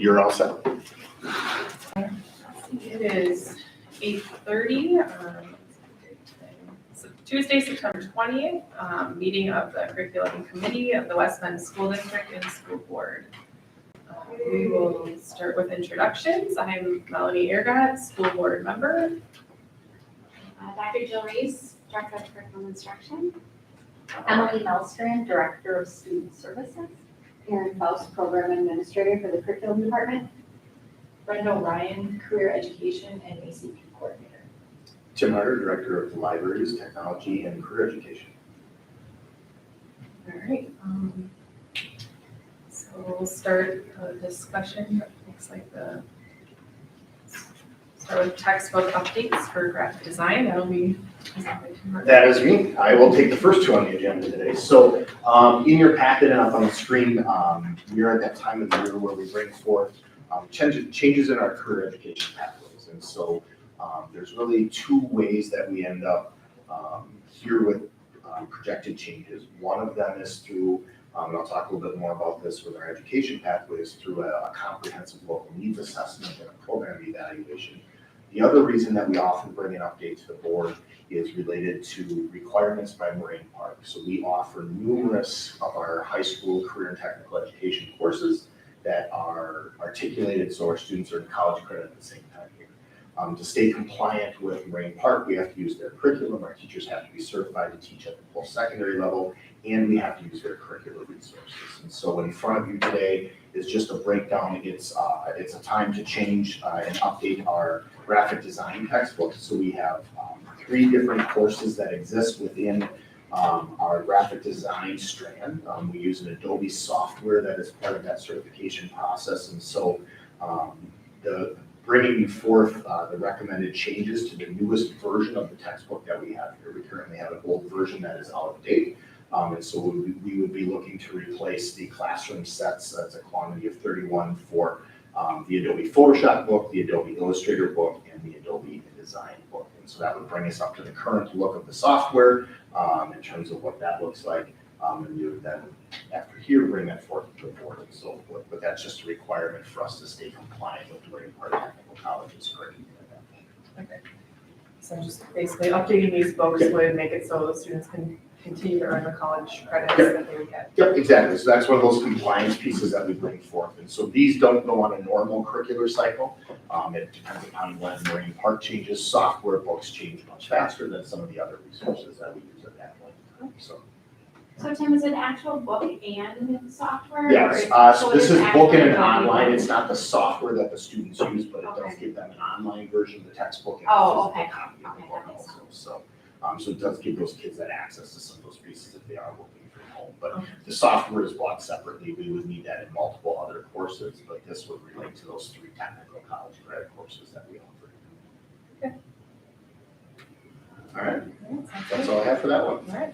You're all set. It is 8:30. So Tuesday, September 20th, meeting of the curriculum committee of the West Bend School District and School Board. We will start with introductions. I'm Melanie Ehrgott, school board member. Dr. Jill Reese, Director of Curriculum Instruction. Emily Melstran, Director of Student Services. Erin Faust, Program Administrator for the Curriculum Department. Brenda Ryan, Career Education and ACP Coordinator. Tim Harder, Director of Libraries, Technology, and Career Education. All right. So we'll start a discussion. Looks like start with textbook updates for graphic design. That'll be presented to Mark. That is me. I will take the first two on the agenda today. So in your packet and up on the screen, we're at that time of the year where we bring forth changes in our career education pathways. And so there's really two ways that we end up here with projected changes. One of them is through, and I'll talk a little bit more about this with our education pathways, through a comprehensive local needs assessment and a program evaluation. The other reason that we often bring an update to the board is related to requirements by Moraine Park. So we offer numerous of our high school career and technical education courses that are articulated so our students are in college credit at the same time here. To stay compliant with Moraine Park, we have to use their curriculum. Our teachers have to be certified to teach at the post-secondary level, and we have to use their curricular resources. And so in front of you today is just a breakdown. It's a time to change and update our graphic design textbook. So we have 3 different courses that exist within our graphic design strand. We use an Adobe software that is part of that certification process. And so bringing forth the recommended changes to the newest version of the textbook that we have here. We currently have an old version that is out of date. And so we would be looking to replace the classroom sets. That's a quantity of 31 for the Adobe Photoshop book, the Adobe Illustrator book, and the Adobe InDesign book. And so that would bring us up to the current look of the software in terms of what that looks like. And we would then, after here, bring that forth to the board and so forth. But that's just a requirement for us to stay compliant with Moraine Park Technical College's curriculum at that point. Okay. So just basically updating these books would make it so the students can continue to earn the college credits that they would get. Yep, exactly. So that's one of those compliance pieces that we bring forth. And so these don't go on a normal curricular cycle. It depends upon when Moraine Park changes. Software books change much faster than some of the other resources that we use at that point. So Tim, is it actual book and software? Yes, so this is book and an online. It's not the software that the students use, but it does give them an online version of the textbook and Oh, a physical okay. copy of the Okay, book that makes also. So it does give those kids that access to some of those pieces if they are working from home. But the software is bought separately. We would need that in multiple other courses, but this would relate to those 3 technical college credit courses that we offer. Okay. All right, Sounds that's good. all I have for that one. All right.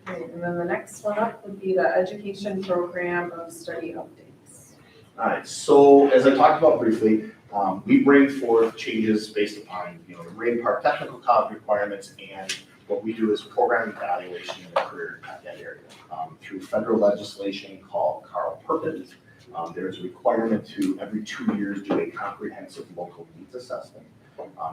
Great, and then the next one up would be the education program of study updates. All right, so as I talked about briefly, we bring forth changes based upon, the Moraine Park Technical College requirements, and what we do is program evaluation in the career at that area. Through federal legislation called Carl Perkins, there's a requirement to every 2 years do a comprehensive local needs assessment.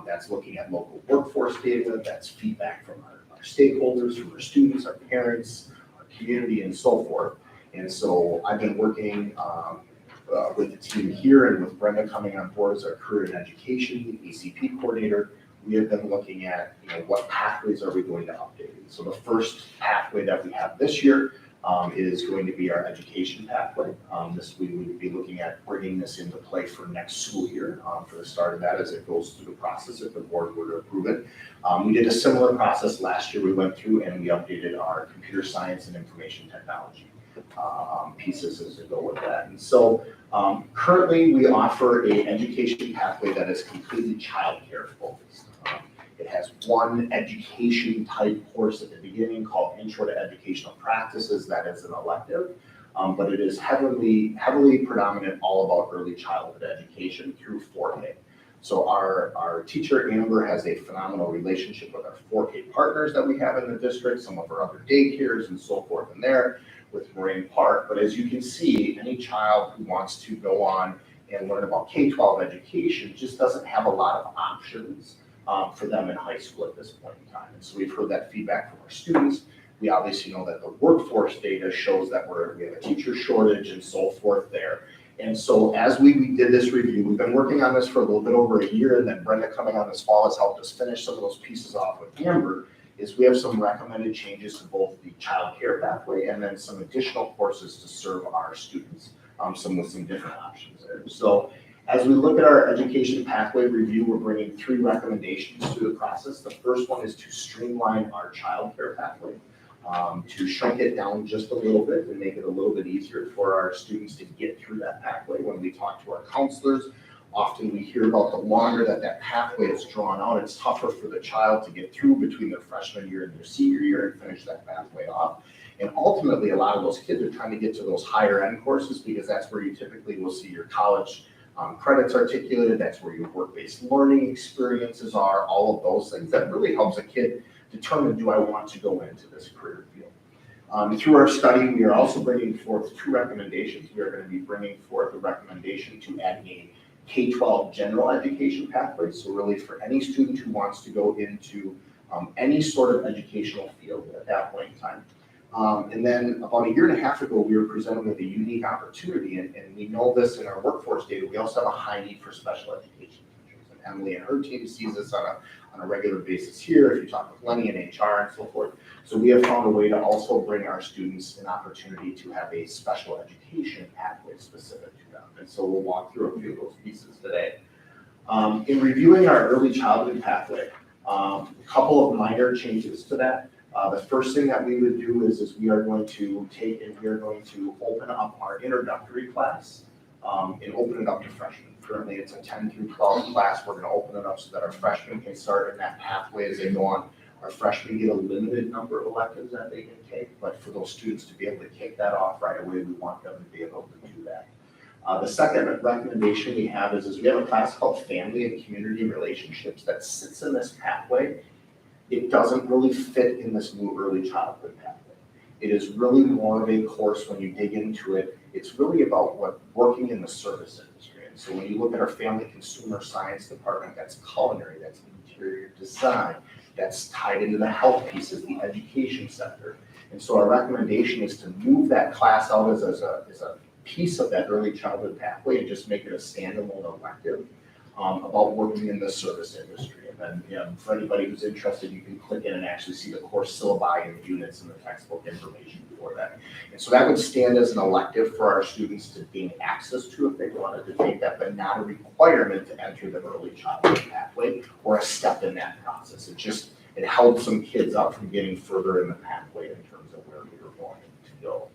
That's looking at local workforce data, that's feedback from our stakeholders, from our students, our parents, our community, and so forth. And so I've been working with the team here and with Brenda coming on board as our career and education ACP coordinator. We have been looking at what pathways are we going to update. So the first pathway that we have this year is going to be our education pathway. We would be looking at bringing this into play for next school year for the start of that as it goes through the process if the board were to approve it. We did a similar process last year. We went through and we updated our computer science and information technology pieces as we go with that. And so currently we offer an education pathway that is completely childcare focused. It has one education type course at the beginning called Intro to Educational Practices. That is an elective, but it is heavily predominant all about early childhood education through 4A. So our teacher, Amber, has a phenomenal relationship with our 4K partners that we have in the district, some of our other daycares and so forth in there with Moraine Park. But as you can see, any child who wants to go on and learn about K-12 education just doesn't have a lot of options for them in high school at this point in time. And so we've heard that feedback from our students. We obviously know that the workforce data shows that we have a teacher shortage and so forth there. And so as we did this review, we've been working on this for a little bit over a year, and then Brenda coming on this fall has helped us finish some of those pieces off with Amber, is we have some recommended changes to both the child care pathway and then some additional courses to serve our students, some with some different options there. So as we look at our education pathway review, we're bringing 3 recommendations to the process. The first one is to streamline our child care pathway. To shrink it down just a little bit and make it a little bit easier for our students to get through that pathway. When we talk to our counselors, often we hear about the longer that pathway is drawn out, it's tougher for the child to get through between their freshman year and their senior year and finish that pathway off. And ultimately, a lot of those kids are trying to get to those higher end courses because that's where you typically will see your college credits articulated, that's where your work-based learning experiences are, all of those things. That really helps a kid determine, do I want to go into this career field? Through our study, we are also bringing forth 2 recommendations. We are going to be bringing forth a recommendation to add a K-12 general education pathway. So really for any student who wants to go into any sort of educational field at that point in time. And then about a year and a half ago, we were presented with a unique opportunity, and we know this in our workforce data. We also have a high need for special education teachers. And Emily and her team sees this on a regular basis here, if you talk with Lenny and HR and so forth. So we have found a way to also bring our students an opportunity to have a special education pathway specific to them. And so we'll walk through a few of those pieces today. In reviewing our early childhood pathway, a couple of minor changes to that. The first thing that we would do is we are going to take and we are going to open up our introductory class and open it up to freshmen. Currently, it's a 10 through 12 class. We're going to open it up so that our freshmen can start in that pathway as they go on. Our freshmen get a limited number of electives that they can take, but for those students to be able to kick that off right away, we want them to be able to do that. The second recommendation we have is we have a class called Family and Community Relationships that sits in this pathway. It doesn't really fit in this new early childhood pathway. It is really more of a course when you dig into it. It's really about working in the service industry. And so when you look at our family consumer science department, that's culinary, that's interior design, that's tied into the health pieces, the education sector. And so our recommendation is to move that class out as a piece of that early childhood pathway and just make it a standalone elective about working in the service industry. And then, for anybody who's interested, you can click in and actually see the course syllabi and units and the textbook information for that. And so that would stand as an elective for our students to gain access to if they wanted to take that, but not a requirement to enter the early childhood pathway or a step in that process. It helps some kids up from getting further in the pathway in terms of where we were going to go.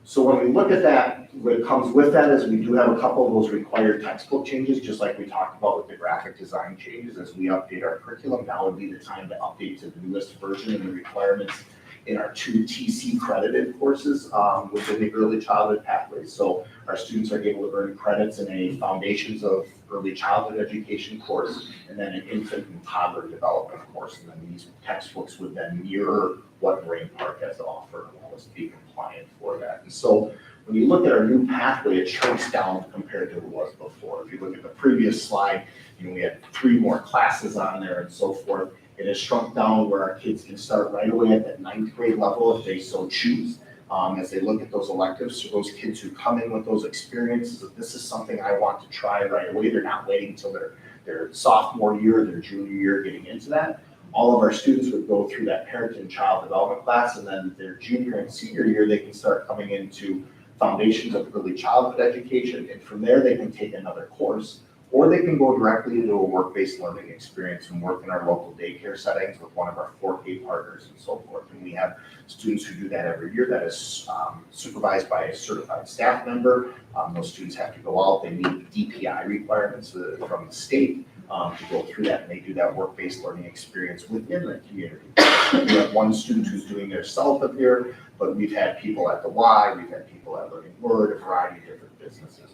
So when we look at that, what comes with that is we do have a couple of those required textbook changes, just like we talked about with the graphic design changes. As we update our curriculum, now would be the time to update to the newest version and the requirements in our 2 TC credited courses within the early childhood pathway. So our students are able to earn credits in a Foundations of Early Childhood Education course, and then an Infant and Toddler Development course. And then these textbooks would then mirror what Moraine Park has to offer and allow us to be compliant for that. And so when you look at our new pathway, it shrinks down compared to what it was before. If you look at the previous slide, we had 3 more classes on there and so forth. It has shrunk down where our kids can start right away at that 9th grade level if they so choose. As they look at those electives, so those kids who come in with those experiences, if this is something I want to try right away, they're not waiting until their sophomore year, their junior year getting into that. All of our students would go through that parent and child development class, and then their junior and senior year, they can start coming into Foundations of Early Childhood Education, and from there they can take another course, or they can go directly into a work-based learning experience and work in our local daycare settings with one of our 4K partners and so forth. And we have students who do that every year. That is supervised by a certified staff member. Those students have to go out. They meet DPI requirements from the state to go through that, and they do that work-based learning experience within the community. We have one student who's doing their self up here, but we've had people at the Y, we've had people at Learning Word, a variety of different businesses.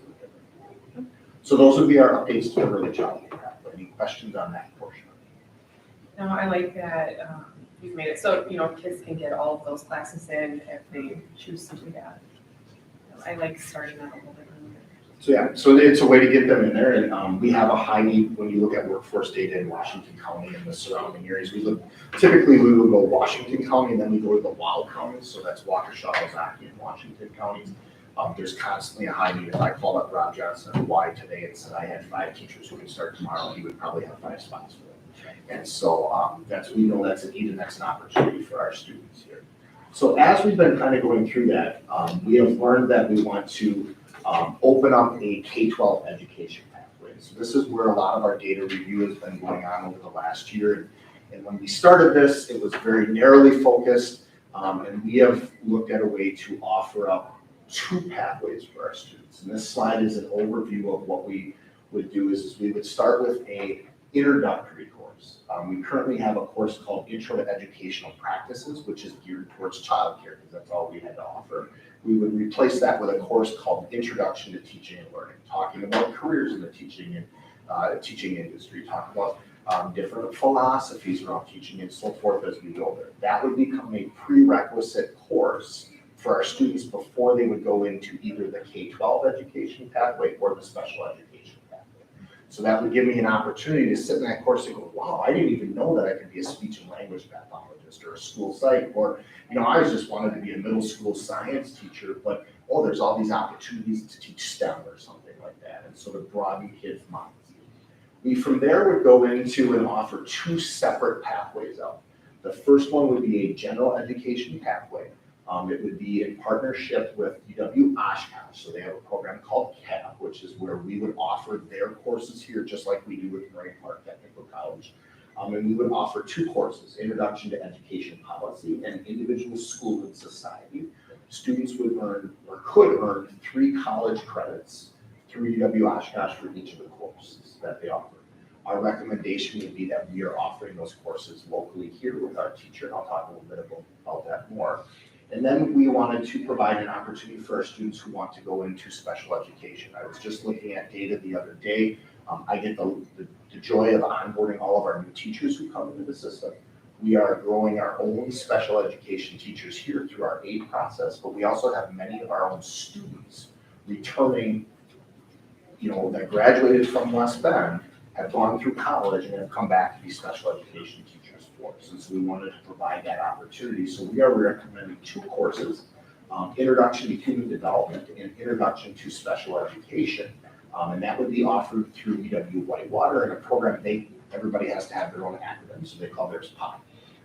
So those would be our updates to the early childhood pathway. Any questions on that portion? No, I like that, you've made it so, kids can get all of those classes in if they choose to do that. I like starting that a little bit earlier. So yeah, so it's a way to get them in there, and we have a high need when you look at workforce data in Washington County and the surrounding areas. Typically we would go Washington County and then we go to the WOW counties, so that's Waukesha, Ozaukee, and Washington counties. There's constantly a high need. If I called up Rob Johnson at Y today and said I had 5 teachers who could start tomorrow, he would probably have 5 spots for them. And so we know that's a need and that's an opportunity for our students here. So as we've been kind of going through that, we have learned that we want to open up a K-12 education pathway. So this is where a lot of our data review has been going on over the last year. And when we started this, it was very narrowly focused, and we have looked at a way to offer up 2 pathways for our students. And this slide is an overview of what we would do is we would start with a introductory course. We currently have a course called Intro to Educational Practices, which is geared towards childcare, because that's all we had to offer. We would replace that with a course called Introduction to Teaching and Learning, talking about careers in the teaching industry, talking about different philosophies around teaching and so forth as we go there. That would become a prerequisite course for our students before they would go into either the K-12 education pathway or the special education pathway. So that would give me an opportunity to sit in that course and go, wow, I didn't even know that I could be a speech and language pathologist or a school psych, or, I just wanted to be a middle school science teacher, but, there's all these opportunities to teach STEM or something like that, and sort of broaden kids' minds. We from there would go into and offer 2 separate pathways out. The first one would be a general education pathway. It would be in partnership with UW-Oshkosh. So they have a program called CAP, which is where we would offer their courses here, just like we do with Moraine Park Technical College. And we would offer 2 courses, Introduction to Education Policy and Individual School and Society. Students would earn or could earn 3 college credits through UW-Oshkosh for each of the courses that they offer. Our recommendation would be that we are offering those courses locally here with our teacher, and I'll talk a little bit about that more. And then we wanted to provide an opportunity for our students who want to go into special education. I was just looking at data the other day. I get the joy of onboarding all of our new teachers who come into the system. We are growing our own special education teachers here through our aid process, but we also have many of our own students returning, that graduated from West Bend, have gone through college and have come back to be special education teachers for us. And so we wanted to provide that opportunity. So we are recommending 2 courses, Introduction to Human Development and Introduction to Special Education. And that would be offered through UW Whitewater in a program everybody has to have their own acronym, so they call theirs POP.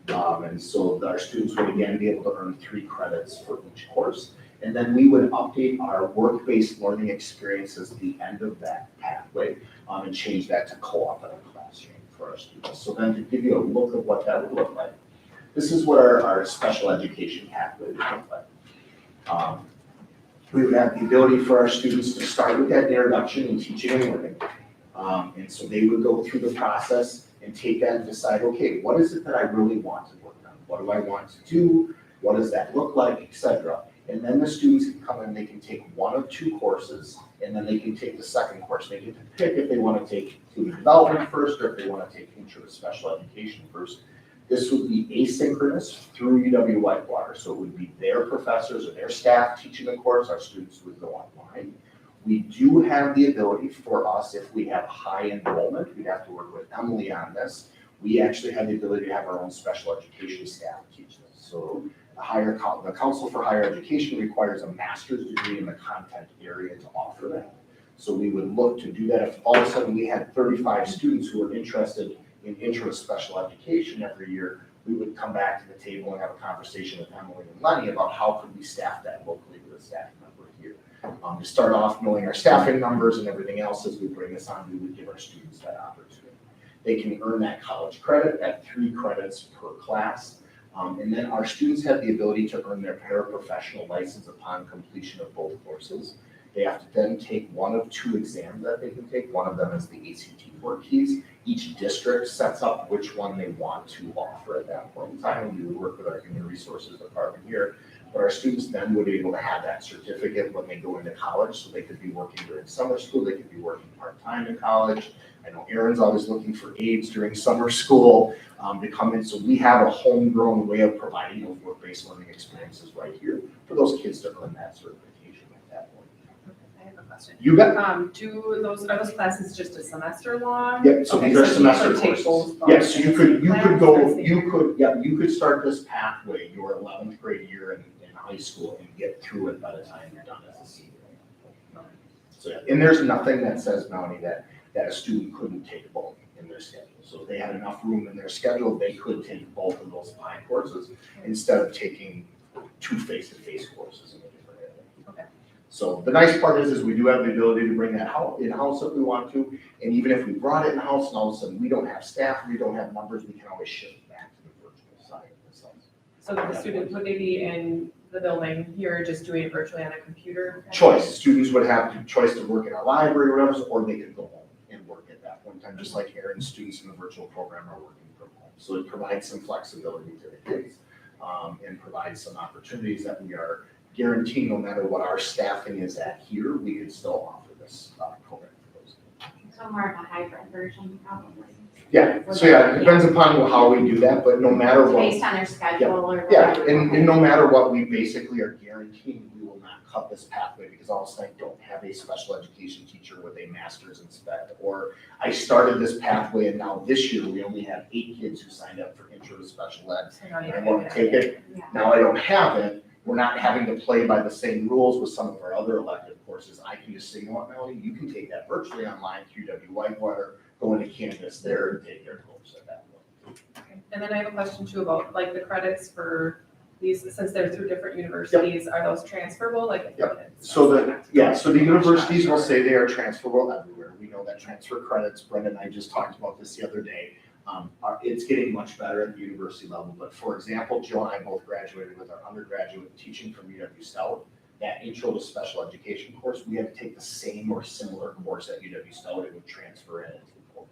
And so our students would again be able to earn 3 credits for each course. And then we would update our work-based learning experiences at the end of that pathway and change that to co-op in a classroom for our students. So then to give you a look of what that would look like, this is what our special education pathway would look like. We would have the ability for our students to start with that introduction in teaching and learning. And so they would go through the process and take that and decide, okay, what is it that I really want to work on? What do I want to do? What does that look like, etc. And then the students can come in, they can take 1 of 2 courses, and then they can take the second course. They get to pick if they want to take human development first, or if they want to take Intro to Special Education first. This would be asynchronous through UW Whitewater, so it would be their professors or their staff teaching the course. Our students would go online. We do have the ability for us, if we have high enrollment, we'd have to work with Emily on this. We actually have the ability to have our own special education staff teach this. So the Council for Higher Education requires a master's degree in the content area to offer that. So we would look to do that if all of a sudden we had 35 students who were interested in Intro to Special Education every year. We would come back to the table and have a conversation with Emily and Lenny about how could we staff that locally with a staff member here. To start off, knowing our staffing numbers and everything else as we bring this on, we would give our students that opportunity. They can earn that college credit at 3 credits per class. And then our students have the ability to earn their paraprofessional license upon completion of both courses. They have to then take 1 of 2 exams that they can take. One of them is the ACT Work Keys. Each district sets up which one they want to offer at that point in time. And we would work with our Human Resources Department here. But our students then would be able to have that certificate when they go into college. So they could be working during summer school, they could be working part-time in college. I know Aaron's always looking for aides during summer school to come in. So we have a homegrown way of providing those work-based learning experiences right here for those kids to earn that certification at that point. I have a question. You bet. Are those classes just a semester long? Yeah, so Okay, these are so you semester could take courses. both Yes, so you could classes. you could start this pathway your 11th grade year in high school and get through it by the time you're done as a senior. So, yeah, and there's nothing that says, Melanie, that a student couldn't take both in their schedule. So if they had enough room in their schedule, they could take both of those 5 courses instead of taking 2 face-to-face courses in a different area. Okay. So the nice part is we do have the ability to bring that in-house if we want to. And even if we brought it in-house and all of a sudden we don't have staff, we don't have numbers, we can always shift it back to the virtual side of the cells. So the student, would they be in the building here, just doing it virtually on a computer? Choice, students would have the choice to work in our library or whatever, or they could go home and work at that point in time, just like Aaron's students in the virtual program are working from home. So it provides some flexibility to the kids and provides some opportunities that we are guaranteeing no matter what our staffing is at here, we could still offer this program for those. So more of a hybrid version probably. Yeah, so yeah, it depends upon how we do that, but no matter what. Based on their schedule or Yeah, whatever. and no matter what, we basically are guaranteeing we will not cut this pathway because all of a sudden I don't have a special education teacher with a master's in SPED. Or I started this pathway and now this year we only have 8 kids who signed up for intro to special ed. So now you And I have want to take it, Yeah. now I don't have it, we're not having to play by the same rules with some of our other elective courses. I can just say, you know what, Melanie, you can take that virtually online through Whitewater, go into Canvas there and take your course at that point. Okay. And then I have a question too about like the credits for these, since they're through different universities, are those transferable? Like if Yep. it's- So the universities will say they are transferable everywhere. We know that transfer credits, Brenda and I just talked about this the other day. It's getting much better at the university level, but for example, Joe and I both graduated with our undergraduate teaching from UW Stout. That intro to special education course, we had to take the same or similar course at UW Stout, it would transfer in into the course.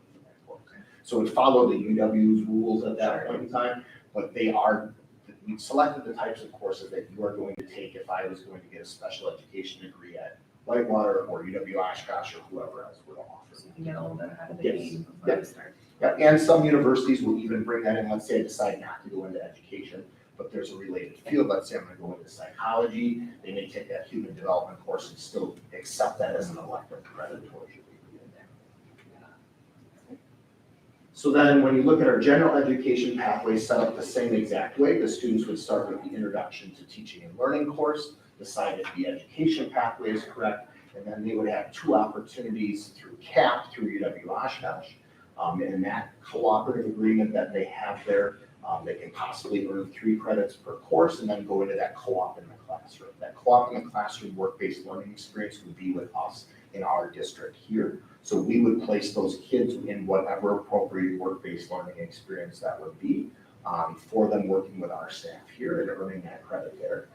So it followed the UW's rules at that point in time, but we selected the types of courses that you are going to take if I was going to get a special education degree at Whitewater or UW Oshkosh or whoever else would offer. So you can get a little bit ahead of the Yes. game before you start. Yeah, and some universities will even bring that in, let's say I decide not to go into education, but there's a related field, let's say I'm gonna go into psychology, they may take that human development course and still accept that as an elective credit towards your degree in there. So then when you look at our general education pathway set up the same exact way, the students would start with the introduction to teaching and learning course, decide if the education pathway is correct, and then they would have 2 opportunities through CAP, through UW Oshkosh. In that cooperative agreement that they have there, they can possibly earn 3 credits per course and then go into that co-op in the classroom. That co-op in the classroom work-based learning experience would be with us in our district here. So we would place those kids in whatever appropriate work-based learning experience that would be for them working with our staff here and earning that credit there.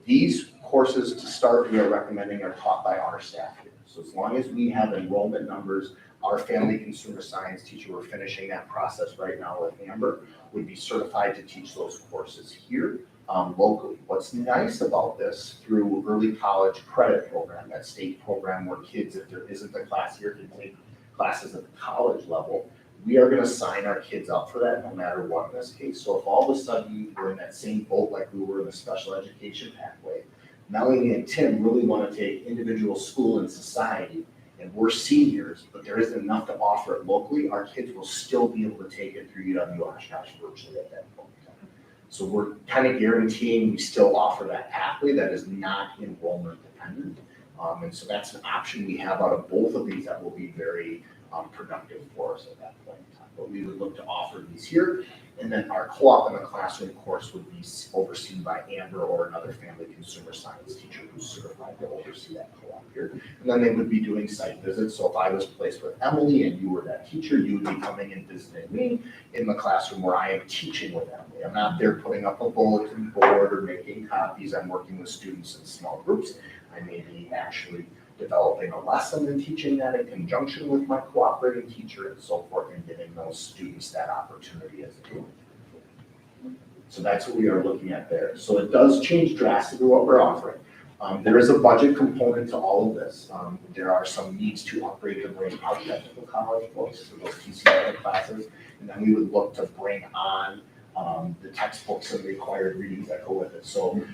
These courses to start, we are recommending are taught by our staff here. So as long as we have enrollment numbers, our family consumer science teacher, we're finishing that process right now with Amber, would be certified to teach those courses here locally. What's nice about this through early college credit program, that state program where kids, if there isn't a class here, can take classes at the college level, we are gonna sign our kids up for that no matter what in this case. So if all of a sudden we're in that same boat like we were in the special education pathway, Melanie and Tim really wanna take individual school and society, and we're seniors, but there isn't enough to offer it locally, our kids will still be able to take it through UW Oshkosh virtually at that point in time. So we're kind of guaranteeing we still offer that pathway that is not enrollment dependent. And so that's an option we have out of both of these that will be very productive for us at that point in time. But we would look to offer these here. And then our co-op in the classroom course would be overseen by Amber or another family consumer science teacher who's certified to oversee that co-op here. And then they would be doing site visits. So if I was placed with Emily and you were that teacher, you would be coming and visiting me in the classroom where I am teaching with Emily. I'm not there putting up a bulletin board or making copies. I'm working with students in small groups. I may be actually developing a lesson and teaching that in conjunction with my cooperating teacher and so forth, and giving those students that opportunity as a group. So that's what we are looking at there. So it does change drastically what we're offering. There is a budget component to all of this. There are some needs to upgrade the Marine Park Technical College books for those TCI classes. And then we would look to bring on the textbooks and required readings that go with it. So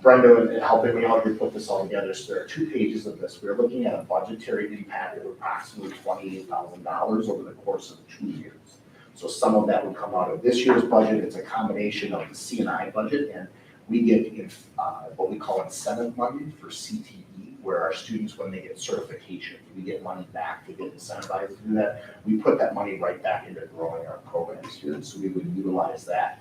Brenda helping me out here put this all together. So there are 2 pages of this. We're looking at a budgetary impact of approximately $28,000 over the course of 2 years. So some of that would come out of this year's budget. It's a combination of the C&I budget, and we get what we call incentive money for CTE, where our students, when they get certification, we get money back to get incentivized to do that. We put that money right back into growing our programs here, so we would utilize that.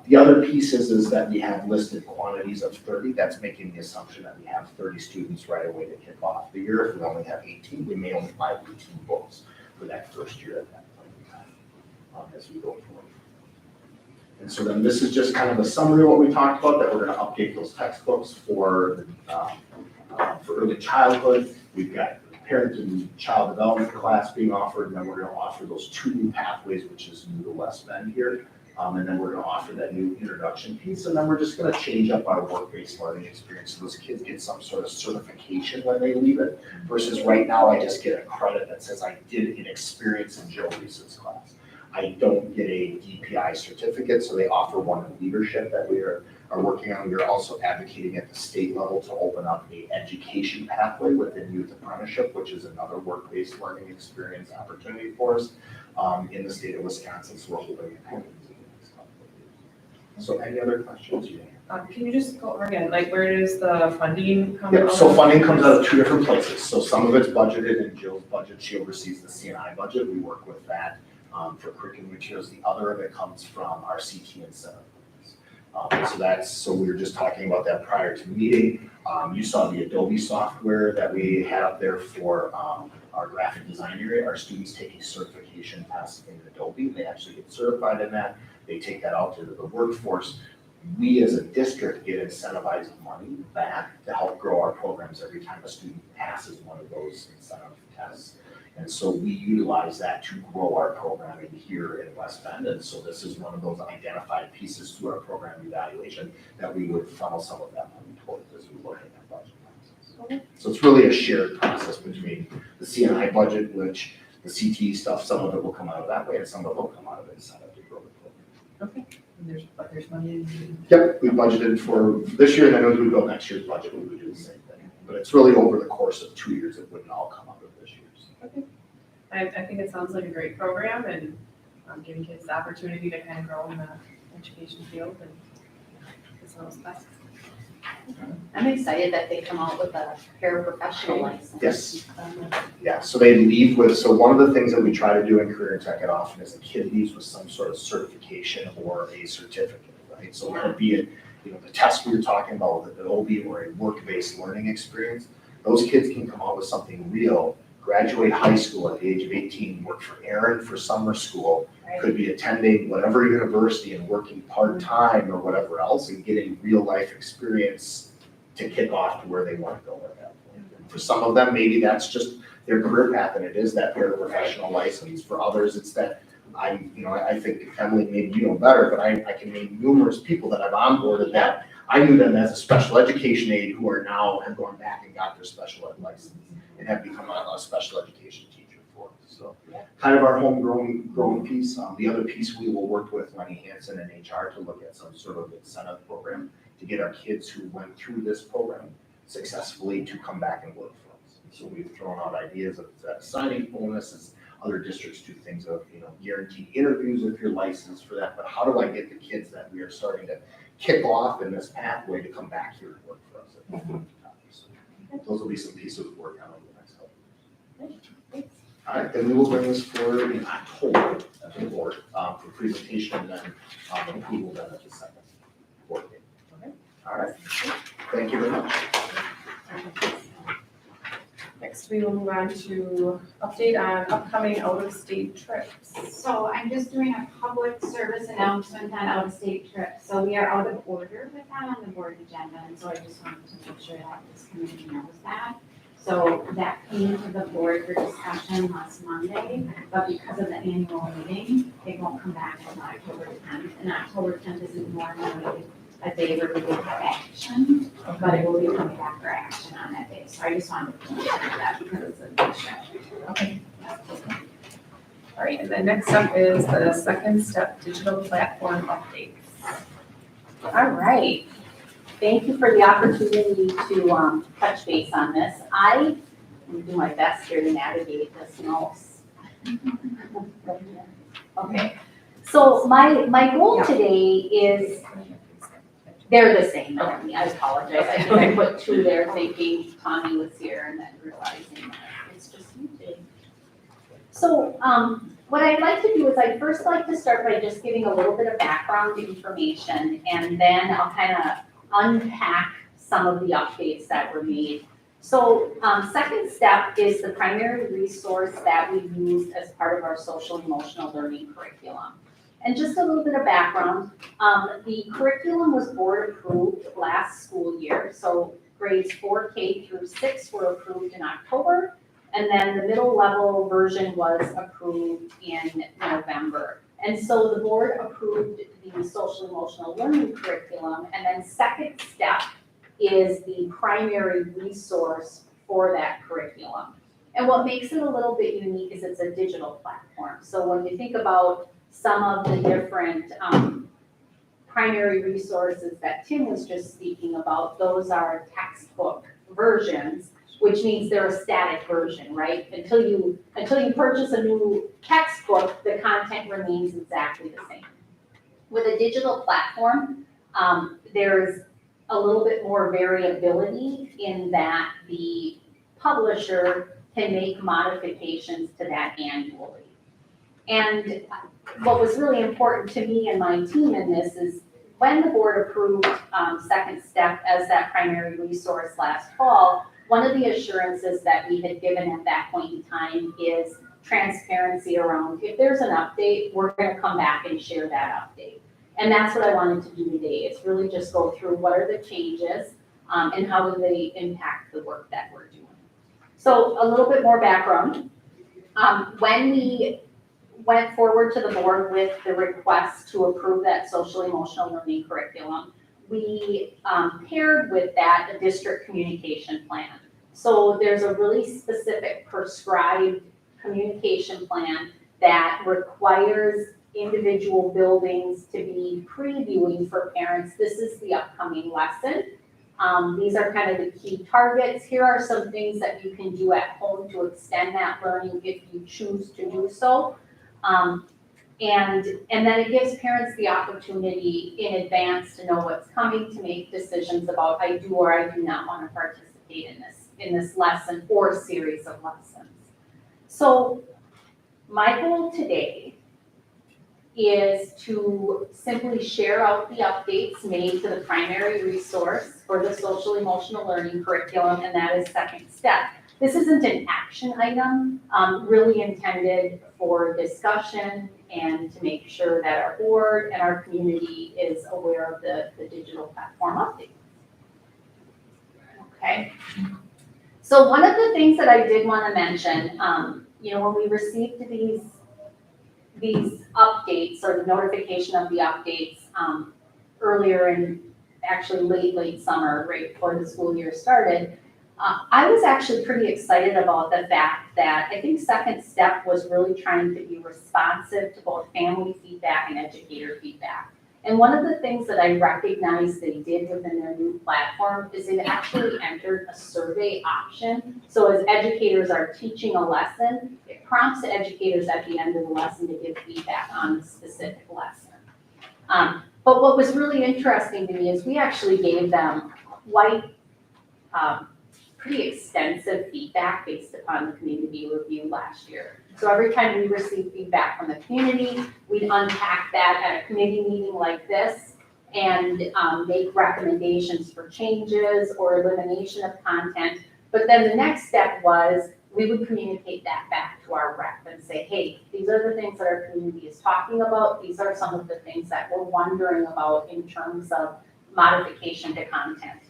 The other piece is that we have listed quantities of 30. That's making the assumption that we have 30 students right away to kick off the year. If we only have 18, we may only buy 18 books for that first year at that point in time as we go forward. And so then this is just kind of a summary of what we talked about, that we're going to update those textbooks for early childhood. We've got parent and child development class being offered, and then we're going to offer those 2 new pathways, which is new to West Bend here. And then we're going to offer that new introduction piece, and then we're just going to change up our work-based learning experience so those kids get some sort of certification when they leave it, versus right now I just get a credit that says I did an experience in Joe Reese's class. I don't get a DPI certificate, so they offer one in leadership that we are working on. We are also advocating at the state level to open up a education pathway within youth apprenticeship, which is another work-based learning experience opportunity for us in the state of Wisconsin. So we're hoping it happens in the next couple of years. So any other questions you have? Can you just go over again, like where does the funding come Yeah, from? so funding comes out of 2 different places. So some of it's budgeted in Jill's budget. She oversees the C&I budget. We work with that for curriculum materials. The other of it comes from our CT incentive. So we were just talking about that prior to the meeting. You saw the Adobe software that we have there for our graphic design area. Our students take a certification test in Adobe. They actually get certified in that. They take that out to the workforce. We as a district get incentivized money back to help grow our programs every time a student passes one of those incentive tests. And so we utilize that to grow our programming here in West Bend. And so this is one of those identified pieces to our program evaluation that we would funnel some of that money towards as we look at that budget process. So it's really a shared process between the C&I budget, which the CTE stuff, some of it will come out of that way, and some of it will come out of incentive to grow the program. Okay, and there's money in. Yep, we budgeted for this year, and then as we build next year's budget, we would do the same thing. But it's really over the course of 2 years, it wouldn't all come out of this year's. Okay. I think it sounds like a great program, and giving kids the opportunity to kind of grow in the education field, and it's one of those best. I'm excited that they come out with a paraprofessional license. Yes. Yeah, so they leave with, so one of the things that we try to do in Career Tech it often is the kid leaves with some sort of certification or a certificate, right? So it could be it, the test we were talking about with Adobe or a work-based learning experience. Those kids can come out with something real, graduate high school at the age of 18, work for Aaron for summer school, could be attending whatever university and working part-time or whatever else and getting real life experience to kick off to where they want to go at that point. And for some of them, maybe that's just their career path and it is that paraprofessional license. For others, it's that I think Emily, maybe you know better, but I can name numerous people that I've onboarded that I knew them as a special education aide who are now have gone back and got their special ed license and have become a special education teacher for us. So kind of our homegrown piece. The other piece we will work with Lenny Hansen and HR to look at some sort of incentive program to get our kids who went through this program successfully to come back and work for us. So we've thrown out ideas of that signing bonuses. Other districts do things of, guaranteed interviews if you're licensed for that. But how do I get the kids that we are starting to kick off in this pathway to come back here and work for us at that point in time? So those will be some pieces of work on over the next couple of years. All right, then we will bring this forward in October at the board for presentation and then approval then at the second board meeting. Okay. All right, thank you very much. Next, we will move on to update on upcoming out-of-state trips. So I'm just doing a public service announcement on out-of-state trips. So we are out of order with that on the board agenda, and so I just wanted to make sure that this committee knows that. So that came to the board for discussion last Monday, but because of the annual meeting, it won't come back until October 10th. And October 10th isn't normally a day where we get action. but it will be coming back for action on that day. So I just wanted to mention that because it's an issue. Okay. All right, and then next up is the second step digital platform updates. All right. Thank you for the opportunity to touch base on this. I will do my best here to navigate this mouse. Okay. So my goal today is, they're the same, Melanie, I apologize. I think I put two there thinking Tommy was here and then realizing that it's just you two. So what I'd like to do is I'd first like to start by just giving a little bit of background information, and then I'll kind of unpack some of the updates that were made. So second step is the primary resource that we use as part of our social emotional learning curriculum. And just a little bit of background, the curriculum was board approved last school year. So grades 4K through 6 were approved in October. And then the middle level version was approved in November. And so the board approved the social emotional learning curriculum. And then second step is the primary resource for that curriculum. And what makes it a little bit unique is it's a digital platform. So when you think about some of the different primary resources that Tim was just speaking about, those are textbook versions, which means they're a static version, right? Until you purchase a new textbook, the content remains exactly the same. With a digital platform, there's a little bit more variability in that the publisher can make modifications to that annually. And what was really important to me and my team in this is when the board approved second step as that primary resource last fall, one of the assurances that we had given at that point in time is transparency around if there's an update, we're going to come back and share that update. And that's what I wanted to do today, is really just go through what are the changes and how do they impact the work that we're doing. So a little bit more background. When we went forward to the board with the request to approve that social emotional learning curriculum, we paired with that a district communication plan. So there's a really specific prescribed communication plan that requires individual buildings to be previewing for parents. This is the upcoming lesson. These are kind of the key targets. Here are some things that you can do at home to extend that learning if you choose to do so. And then it gives parents the opportunity in advance to know what's coming, to make decisions about I do or I do not want to participate in this lesson or series of lessons. So my goal today is to simply share out the updates made to the primary resource for the social emotional learning curriculum, and that is second step. This isn't an action item, really intended for discussion and to make sure that our board and our community is aware of the digital platform update. Okay. So one of the things that I did want to mention, when we received these updates or the notification of the updates earlier in actually late summer, right before the school year started, I was actually pretty excited about the fact that I think second step was really trying to be responsive to both family feedback and educator feedback. And one of the things that I recognized they did within their new platform is it actually entered a survey option. So as educators are teaching a lesson, it prompts the educators at the end of the lesson to give feedback on the specific lesson. But what was really interesting to me is we actually gave them quite pretty extensive feedback based upon the community review last year. So every time we received feedback from the community, we'd unpack that at a committee meeting like this and make recommendations for changes or elimination of content. But then the next step was we would communicate that back to our rep and say, hey, these are the things that our community is talking about. These are some of the things that we're wondering about in terms of modification to content.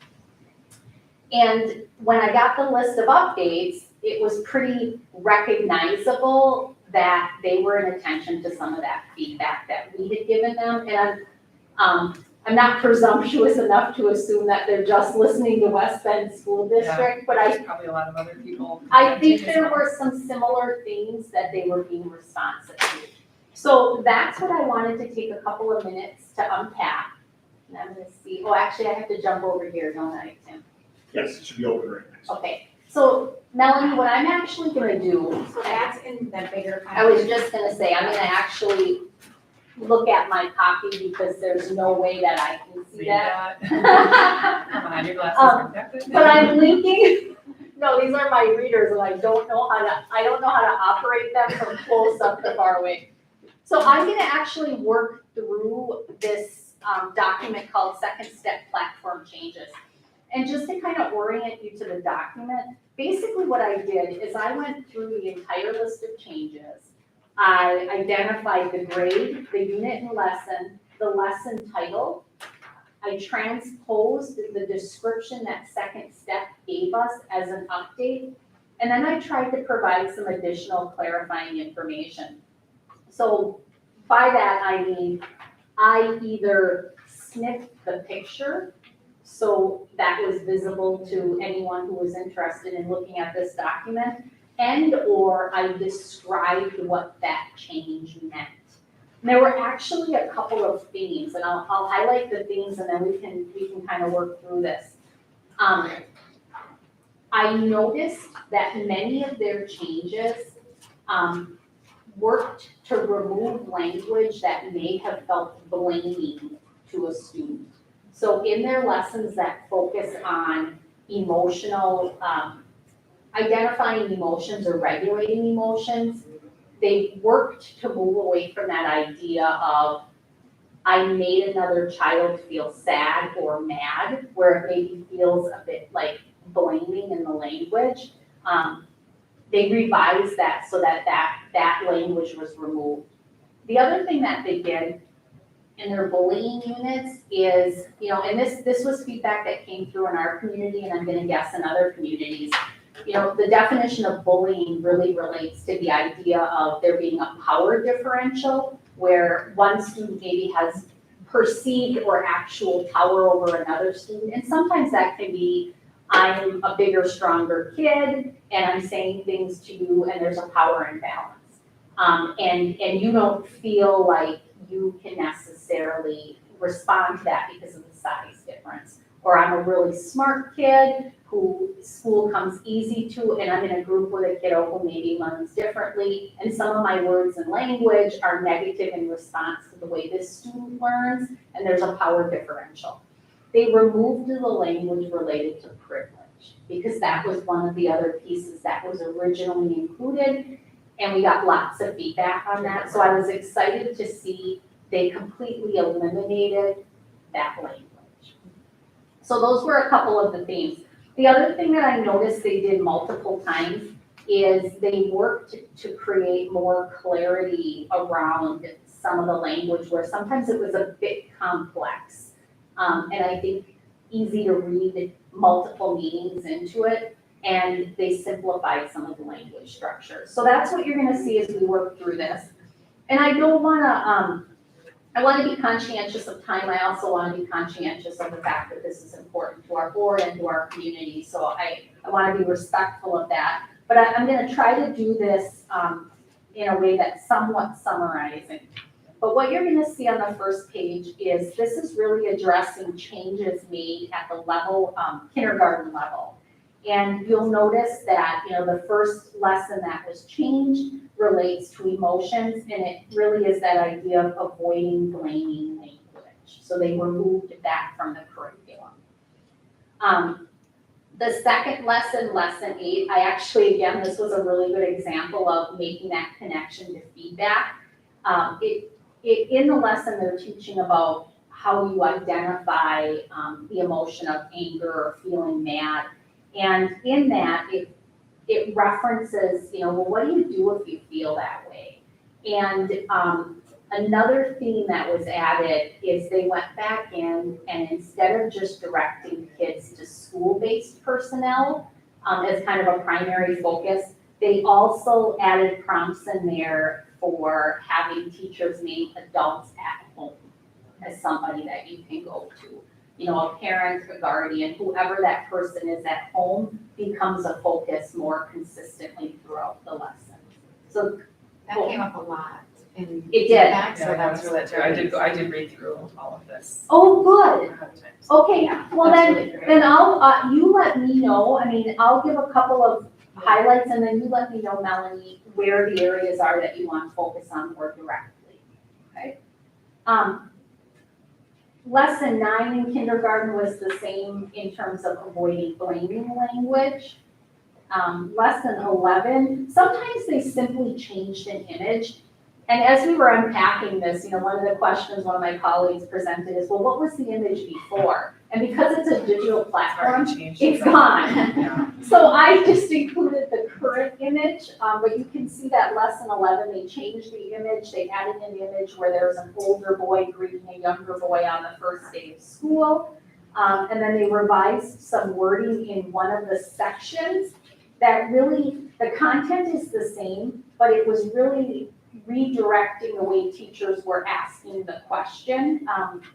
And when I got the list of updates, it was pretty recognizable that they were in attention to some of that feedback that we had given them. And I'm I'm not presumptuous enough to assume that they're just listening to West Bend School District, but There's probably a lot of other people. I think commenting as there well. were some similar things that they were being responsive to. So that's what I wanted to take a couple of minutes to unpack. And I'm gonna see, oh, actually, I have to jump over here, don't I, Tim? Yes, it should be open right next. Okay, so Melanie, what I'm actually gonna do, So that's in the bigger. I was just gonna say, I'm gonna actually look at my copy because there's no way that I can see See that. that? Come on, your glasses are protected. But I'm linking, no, these are my readers and I don't know how to operate them from close up to far away. So I'm gonna actually work through this document called Second Step Platform Changes. And just to kind of orient you to the document, basically what I did is I went through the entire list of changes. I identified the grade, the unit and lesson, the lesson title. I transposed the description that Second Step gave us as an update. And then I tried to provide some additional clarifying information. So by that, I mean, I either snipped the picture so that was visible to anyone who was interested in looking at this document, and or I described what that change meant. And there were actually a couple of themes, and I'll highlight the themes and then we can kind of work through this. I noticed that many of their changes worked to remove language that may have felt blaming to a student. So in their lessons that focus on emotional, identifying emotions or regulating emotions, they worked to move away from that idea of I made another child feel sad or mad, where it maybe feels a bit like blaming in the language. They revised that so that language was removed. The other thing that they did in their bullying units is, and this was feedback that came through in our community, and I'm gonna guess in other communities, the definition of bullying really relates to the idea of there being a power differential where one student maybe has perceived or actual power over another student. And sometimes that can be, I'm a bigger, stronger kid and I'm saying things to you and there's a power imbalance. And you don't feel like you can necessarily respond to that because of the size difference. Or I'm a really smart kid who school comes easy to, and I'm in a group with a kiddo who maybe learns differently, and some of my words and language are negative in response to the way this student learns, and there's a power differential. They removed the language related to privilege, because that was one of the other pieces that was originally included, and we got lots of feedback on that, so I was excited to see they completely eliminated that language. So those were a couple of the themes. The other thing that I noticed they did multiple times is they worked to create more clarity around some of the language where sometimes it was a bit complex. And I think easy to read multiple meanings into it, and they simplified some of the language structure. So that's what you're gonna see as we work through this. And I don't wanna, I want to be conscientious of time. I also want to be conscientious of the fact that this is important to our board and to our community. So I want to be respectful of that. But I'm going to try to do this in a way that's somewhat summarizing. But what you're going to see on the first page is this is really addressing changes made at the level, kindergarten level. And you'll notice that, the first lesson that was changed relates to emotions, and it really is that idea of avoiding blaming language. So they removed that from the curriculum. The second lesson, lesson 8, I actually, again, this was a really good example of making that connection to feedback. In the lesson, they're teaching about how you identify the emotion of anger or feeling mad. And in that, it references, well, what do you do if you feel that way? And another theme that was added is they went back in and instead of just directing kids to school-based personnel as kind of a primary focus, they also added prompts in there for having teachers name adults at home. as somebody that you can go to. You know, a parent, a guardian, whoever that person is at home becomes a focus more consistently throughout the lesson. So That came up a lot in It did. feedback, so Yeah, I that's noticed really that too. great. I did read through all of this. oh, good. ahead of time. Okay, well That's then, really great. then I'll, you let me know, I mean, I'll give a couple of highlights and then you let me know, Melanie, where the areas are that you want to focus on more directly, okay? Lesson 9 in kindergarten was the same in terms of avoiding blaming language. Lesson 11, sometimes they simply changed an image. And as we were unpacking this, you know, one of the questions one of my colleagues presented is, well, what was the image before? And because it's a digital platform, Already changed. it's gone. Yeah. So I just included the current image, but you can see that lesson 11, they changed the image. They added an image where there's an older boy greeting a younger boy on the first day of school. And then they revised some wording in one of the sections that really, the content is the same, but it was really redirecting the way teachers were asking the question,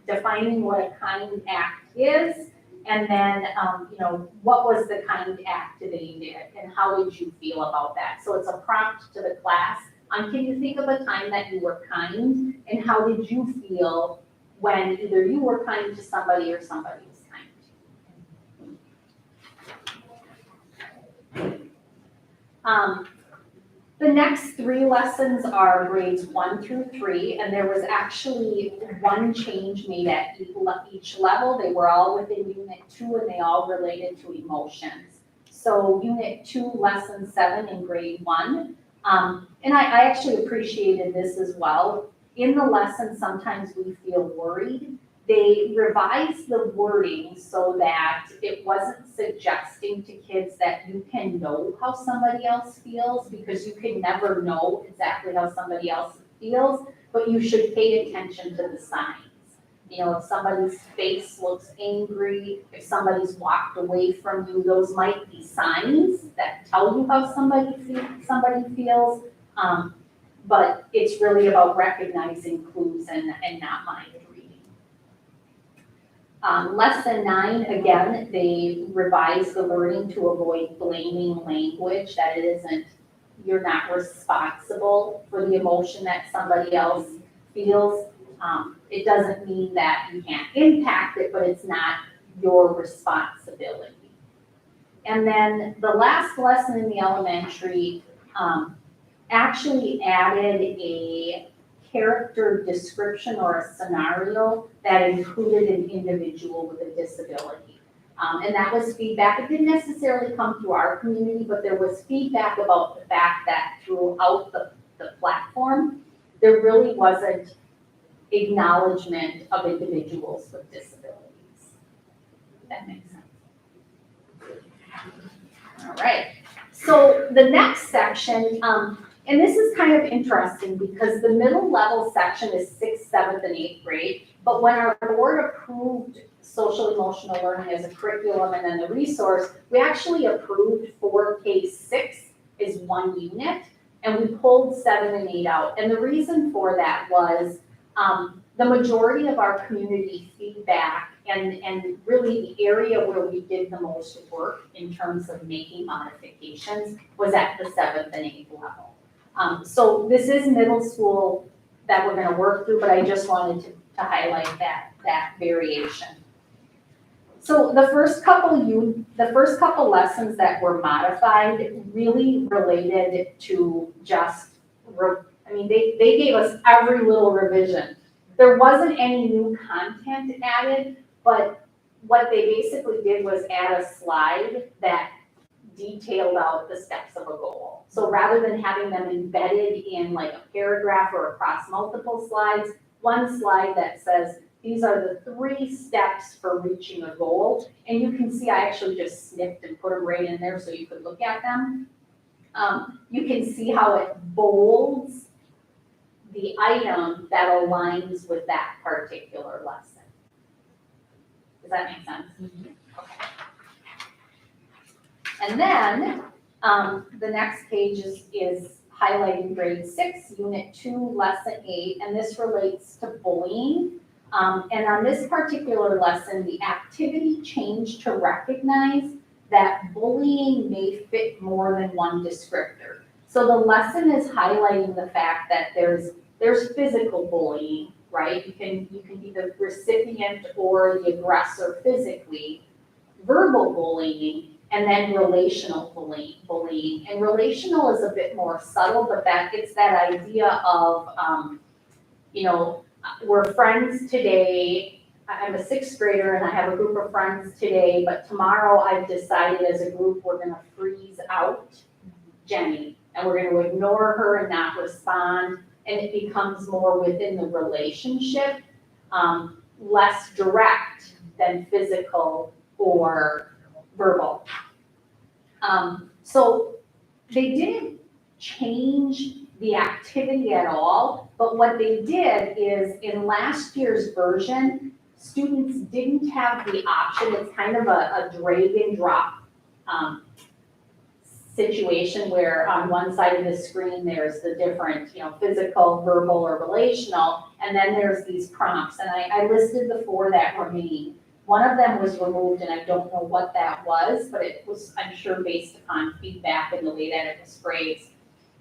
defining what a kind act is, and then, you know, what was the kind act they did, and how did you feel about that? So it's a prompt to the class on, can you think of a time that you were kind, and how did you feel when either you were kind to somebody or somebody was kind to you? The next 3 lessons are grades 1 through 3, and there was actually one change made at each level. They were all within Unit 2, and they all related to emotions. So Unit 2, Lesson 7 in grade 1, and I actually appreciated this as well. In the lesson, sometimes we feel worried. They revised the wording so that it wasn't suggesting to kids that you can know how somebody else feels, because you can never know exactly how somebody else feels, but you should pay attention to the signs. You know, if somebody's face looks angry, if somebody's walked away from you, those might be signs that tell you how somebody feels. But it's really about recognizing clues and not mind reading. Lesson 9, again, they revised the wording to avoid blaming language, that it isn't, you're not responsible for the emotion that somebody else feels. It doesn't mean that you can't impact it, but it's not your responsibility. And then the last lesson in the elementary actually added a character description or a scenario that included an individual with a disability. And that was feedback. It didn't necessarily come through our community, but there was feedback about the fact that throughout the platform, there really wasn't acknowledgement of individuals with disabilities. If that makes sense. All right. So the next section, and this is kind of interesting because the middle level section is 6th, 7th, and 8th grade. But when our board approved social emotional learning as a curriculum and then the resource, we actually approved 4K6 is 1 unit, and we pulled 7 and 8 out. And the reason for that was the majority of our community feedback and really the area where we did the most work in terms of making modifications was at the 7th and 8th level. So this is middle school that we're gonna work through, but I just wanted to highlight that variation. So the first couple lessons that were modified really related to just, they gave us every little revision. There wasn't any new content added, but what they basically did was add a slide that detailed out the steps of a goal. So rather than having them embedded in like a paragraph or across multiple slides, one slide that says, these are the 3 steps for reaching a goal. And you can see I actually just snipped and put them right in there so you could look at them. You can see how it bolds the item that aligns with that particular lesson. Does that make sense? Okay. And then the next page is highlighting grade 6, unit 2, lesson 8, and this relates to bullying. And on this particular lesson, the activity changed to recognize that bullying may fit more than one descriptor. So the lesson is highlighting the fact that there's physical bullying, right? You can be the recipient or the aggressor physically, verbal bullying, and then relational bullying. And relational is a bit more subtle, but it's that idea of, we're friends today. I'm a sixth grader and I have a group of friends today, but tomorrow I've decided as a group, we're gonna freeze out Jenny and we're gonna ignore her and not respond. And it becomes more within the relationship, less direct than physical or verbal. So they didn't change the activity at all, but what they did is in last year's version, students didn't have the option. It's kind of a drag and drop situation where on one side of the screen, there's the different, physical, verbal, or relational, and then there's these prompts. And I listed the 4 that remain. One of them was removed, and I don't know what that was, but it was, I'm sure, based upon feedback and the way that it was phrased.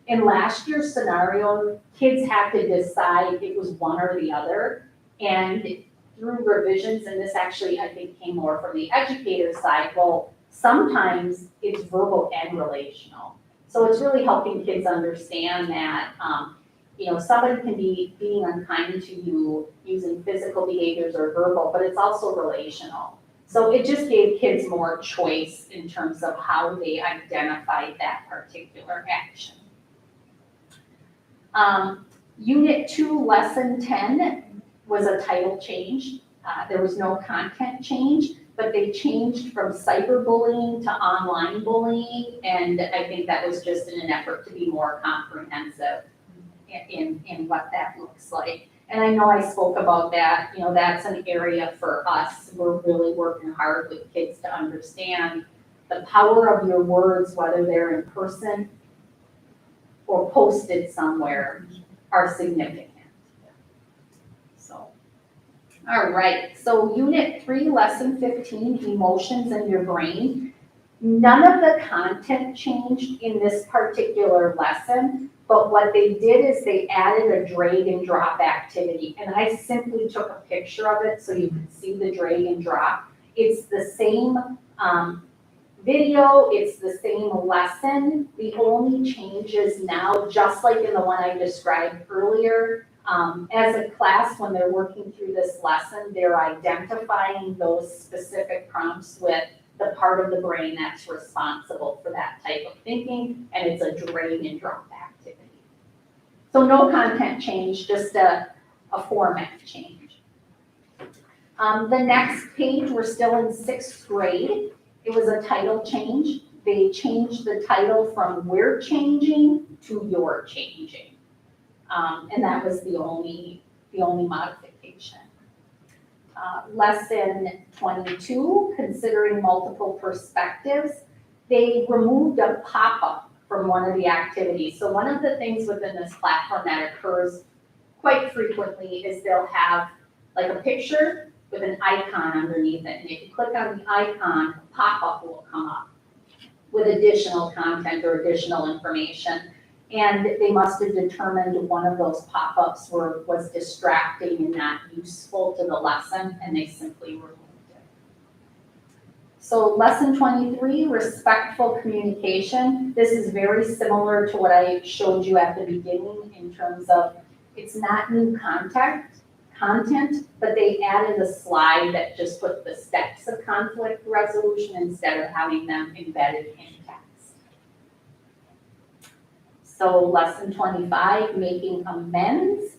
In last year's scenario, kids had to decide it was one or the other, and through revisions, and this actually, I think, came more from the educator side, well, sometimes it's verbal and relational. So it's really helping kids understand that, somebody can be being unkind to you using physical behaviors or verbal, but it's also relational. So it just gave kids more choice in terms of how they identified that particular action. Unit 2, Lesson 10 was a title change. There was no content change, but they changed from cyberbullying to online bullying, and I think that was just in an effort to be more comprehensive in what that looks like. And I know I spoke about that, that's an area for us. We're really working hard with kids to understand the power of your words, whether they're in person or posted somewhere, are significant. So, all right, so Unit 3, Lesson 15, Emotions in Your Brain. None of the content changed in this particular lesson, but what they did is they added a drag and drop activity. And I simply took a picture of it so you could see the drag and drop. It's the same video, it's the same lesson. The only change is now, just like in the one I described earlier, as a class, when they're working through this lesson, they're identifying those specific prompts with the part of the brain that's responsible for that type of thinking, and it's a drag and drop activity. So no content change, just a format change. The next page, we're still in 6th grade. It was a title change. They changed the title from We're Changing to You're Changing. And that was the only modification. Lesson 22, Considering Multiple Perspectives. They removed a pop-up from one of the activities. So one of the things within this platform that occurs quite frequently is they'll have like a picture with an icon underneath it. And if you click on the icon, a pop-up will come up with additional content or additional information. And they must have determined one of those pop-ups was distracting and not useful to the lesson, and they simply removed it. So lesson 23, respectful communication. This is very similar to what I showed you at the beginning in terms of it's not new content, but they added a slide that just put the steps of conflict resolution instead of having them embedded in text. So lesson 25, making amends.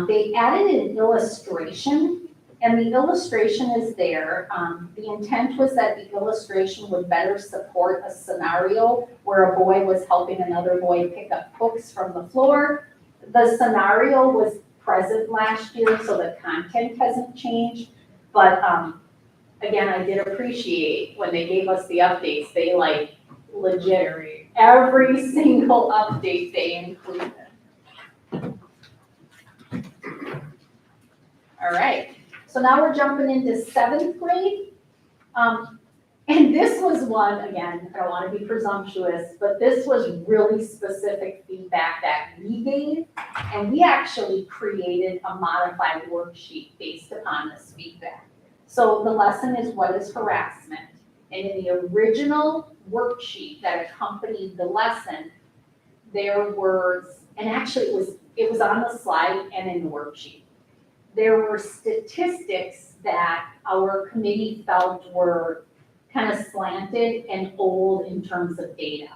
They added an illustration, and the illustration is there. The intent was that the illustration would better support a scenario where a boy was helping another boy pick up books from the floor. The scenario was present last year, so the content hasn't changed. But again, I did appreciate when they gave us the updates, they legit, every single update they included. All right, So now we're jumping into 7th grade. And this was one, again, I don't want to be presumptuous, but this was really specific feedback that we gave. And we actually created a modified worksheet based upon this feedback. So the lesson is, what is harassment? And in the original worksheet that accompanied the lesson, there was, and actually it was on the slide and in the worksheet. There were statistics that our committee felt were kind of slanted and old in terms of data.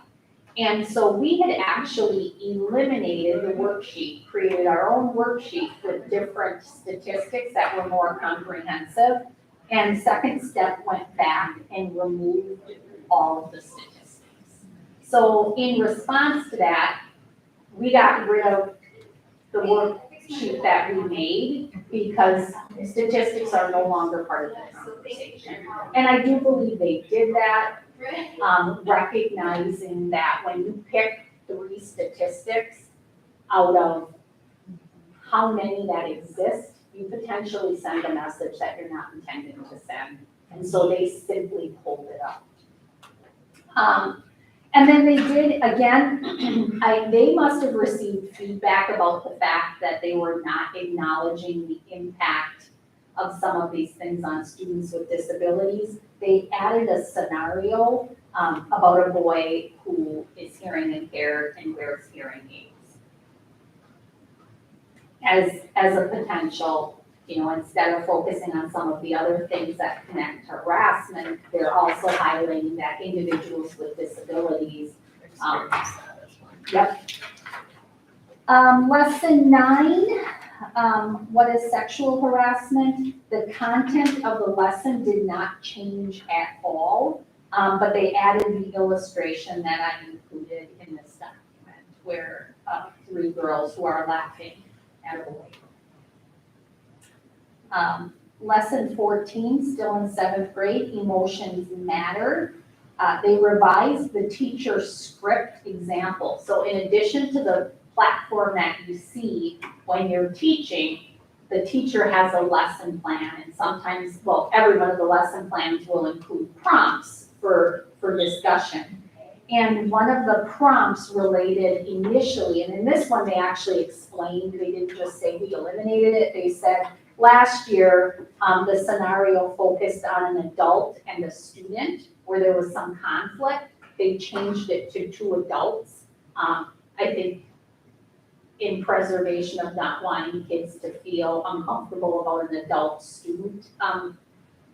And so we had actually eliminated the worksheet, created our own worksheet with different statistics that were more comprehensive. And second step went back and removed all of the statistics. So in response to that, we got rid of the worksheet that we made because statistics are no longer part of the conversation. And I do believe they did that, recognizing that when you pick 3 statistics out of how many that exist, you potentially send a message that you're not intending to send. And so they simply pulled it up. And then they did, again, they must have received feedback about the fact that they were not acknowledging the impact of some of these things on students with disabilities. They added a scenario about a boy who is hearing impaired and wears hearing aids as a potential, instead of focusing on some of the other things that connect to harassment, they're also highlighting that individuals with disabilities. Yep. Lesson 9, what is sexual harassment? The content of the lesson did not change at all, but they added the illustration that I included in this document, where 3 girls who are laughing at a boy. Lesson 14, still in 7th grade, emotions matter. They revised the teacher script example. So in addition to the platform that you see when you're teaching, the teacher has a lesson plan, and sometimes, well, every one of the lesson plans will include prompts for discussion. And one of the prompts related initially, and in this one they actually explained, they didn't just say we eliminated it, they said last year the scenario focused on an adult and a student where there was some conflict. They changed it to 2 adults. I think in preservation of not wanting kids to feel uncomfortable about an adult-student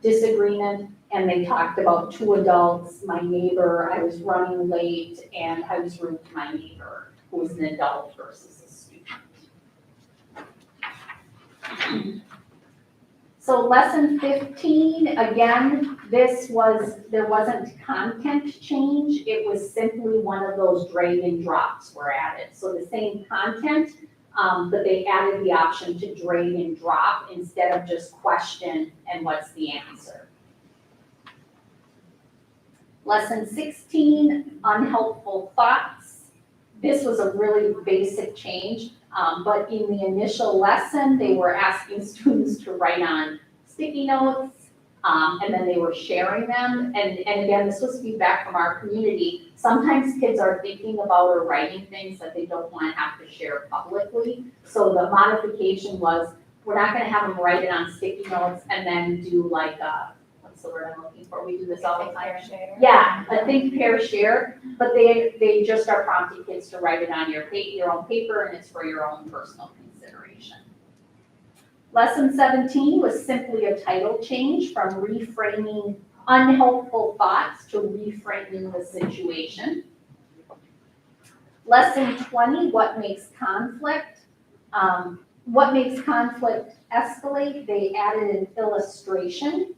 disagreement. And they talked about 2 adults, my neighbor, I was running late, and I was rude to my neighbor, who was an adult versus a student. So lesson 15, again, there wasn't content change, it was simply one of those drag and drops were added. So the same content, but they added the option to drag and drop instead of just question and what's the answer. Lesson 16, unhelpful thoughts. This was a really basic change, but in the initial lesson, they were asking students to write on sticky notes, and then they were sharing them. And again, this was feedback from our community. Sometimes kids are thinking about or writing things that they don't want to have to share publicly. So the modification was, we're not going to have them write it on sticky notes and then do like what's the word I'm looking for? We do this all the time. Yeah, a think, pair, share, but they just are prompting kids to write it on your own paper, and it's for your own personal consideration. Lesson 17 was simply a title change from reframing unhelpful thoughts to reframing the situation. Lesson 20, what makes conflict? What makes conflict escalate? They added an illustration.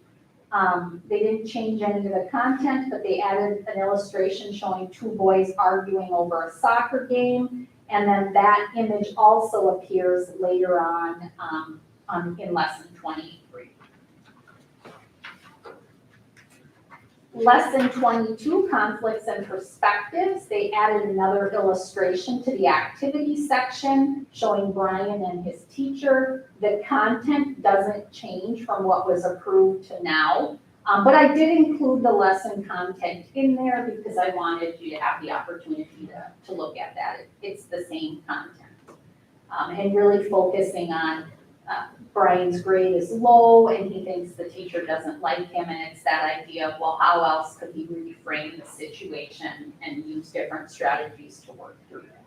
They didn't change any of the content, but they added an illustration showing 2 boys arguing over a soccer game. And then that image also appears later on in lesson 23. Lesson 22, conflicts and perspectives. They added another illustration to the activity section showing Brian and his teacher. The content doesn't change from what was approved to now, but I did include the lesson content in there because I wanted you to have the opportunity to look at that. It's the same content. And really focusing on Brian's grade is low and he thinks the teacher doesn't like him, and it's that idea of, well, how else could he reframe the situation and use different strategies to work through that.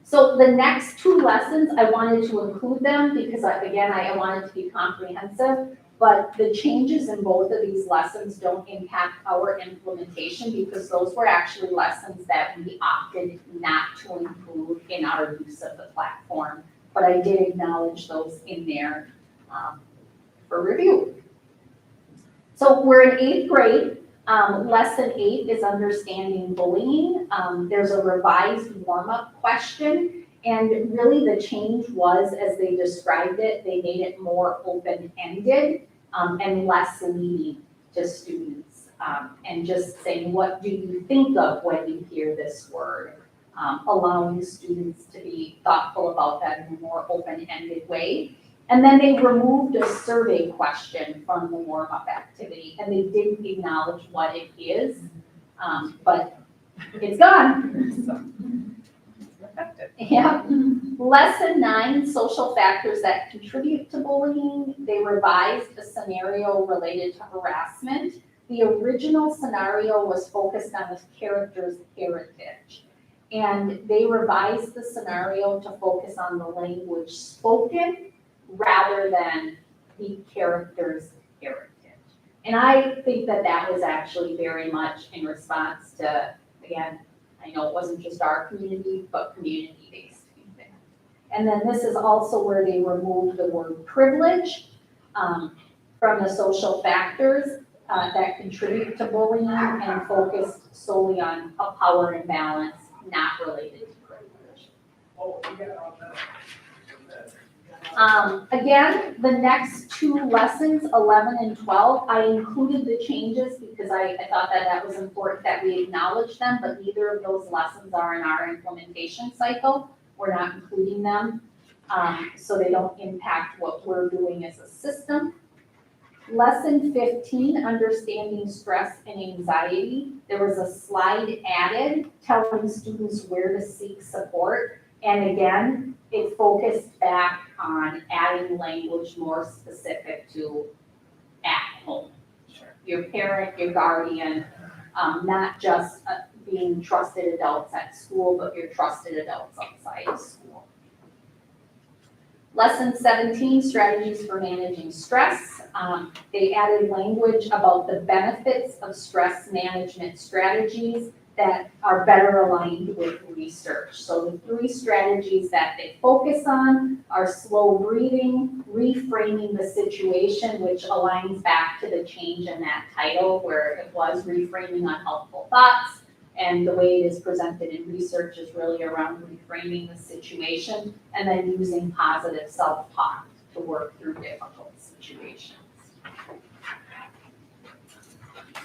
So the next two lessons, I wanted to include them because I wanted to be comprehensive, but the changes in both of these lessons don't impact our implementation because those were actually lessons that we opted not to include in our use of the platform. But I did acknowledge those in there for review. So we're in 8th grade. Lesson 8 is understanding bullying. There's a revised warm-up question, and really the change was, as they described it, they made it more open-ended and less leading to students, and just saying, what do you think of when you hear this word? Allowing students to be thoughtful about that in a more open-ended way. And then they removed a survey question from the warm-up activity, and they didn't acknowledge what it is, but it's gone. Effective. Yeah. Lesson 9, social factors that contribute to bullying. They revised a scenario related to harassment. The original scenario was focused on the character's heritage. And they revised the scenario to focus on the language spoken rather than the character's heritage. And I think that that was actually very much in response to, again, I know it wasn't just our community, but community-based feedback. And then this is also where they removed the word privilege from the social factors that contribute to bullying and focused solely on a power imbalance not related to privilege. Again, the next two lessons, 11 and 12, I included the changes because I thought that that was important that we acknowledge them, but neither of those lessons are in our implementation cycle. We're not including them, so they don't impact what we're doing as a system. Lesson 15, understanding stress and anxiety. There was a slide added telling students where to seek support. And again, it focused back on adding language more specific to at home. Sure. Your parent, your guardian, not just being trusted adults at school, but your trusted adults outside of school. Lesson 17, strategies for managing stress. They added language about the benefits of stress management strategies that are better aligned with research. So the 3 strategies that they focus on are slow breathing, reframing the situation, which aligns back to the change in that title where it was reframing unhelpful thoughts. And the way it is presented in research is really around reframing the situation and then using positive self-talk to work through difficult situations.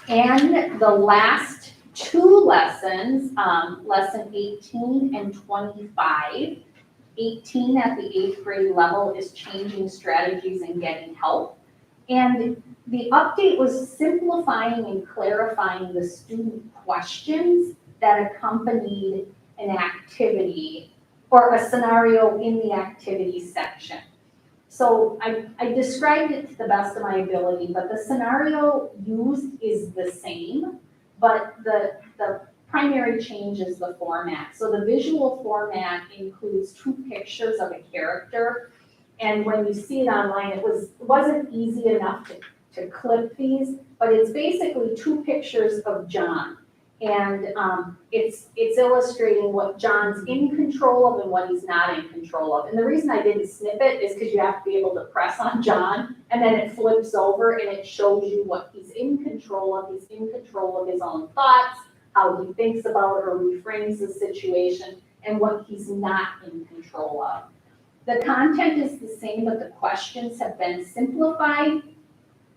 And the last 2 lessons, lesson 18 and 25. 18 at the 8th grade level is changing strategies and getting help. And the update was simplifying and clarifying the student questions that accompanied an activity or a scenario in the activity section. So I described it to the best of my ability, but the scenario used is the same, but the primary change is the format. So the visual format includes 2 pictures of a character. And when you see it online, it wasn't easy enough to clip these, but it's basically 2 pictures of John. And it's illustrating what John's in control of and what he's not in control of. And the reason I didn't snip it is because you have to be able to press on John, and then it flips over and it shows you what he's in control of. He's in control of his own thoughts, how he thinks about or reframes the situation, and what he's not in control of. The content is the same, but the questions have been simplified.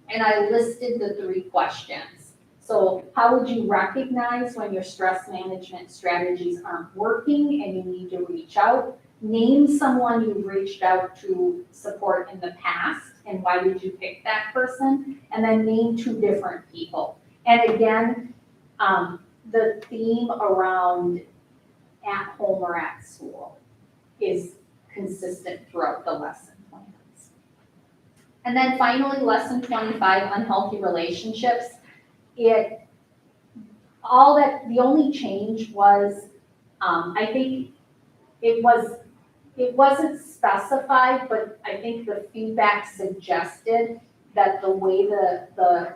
And I listed the 3 questions. So how would you recognize when your stress management strategies aren't working and you need to reach out? Name someone you've reached out to support in the past and why did you pick that person? And then name 2 different people. And again, the theme around at home or at school is consistent throughout the lesson plans. And then finally, lesson 25, unhealthy relationships. The only change was, I think it wasn't specified, but I think the feedback suggested that the way the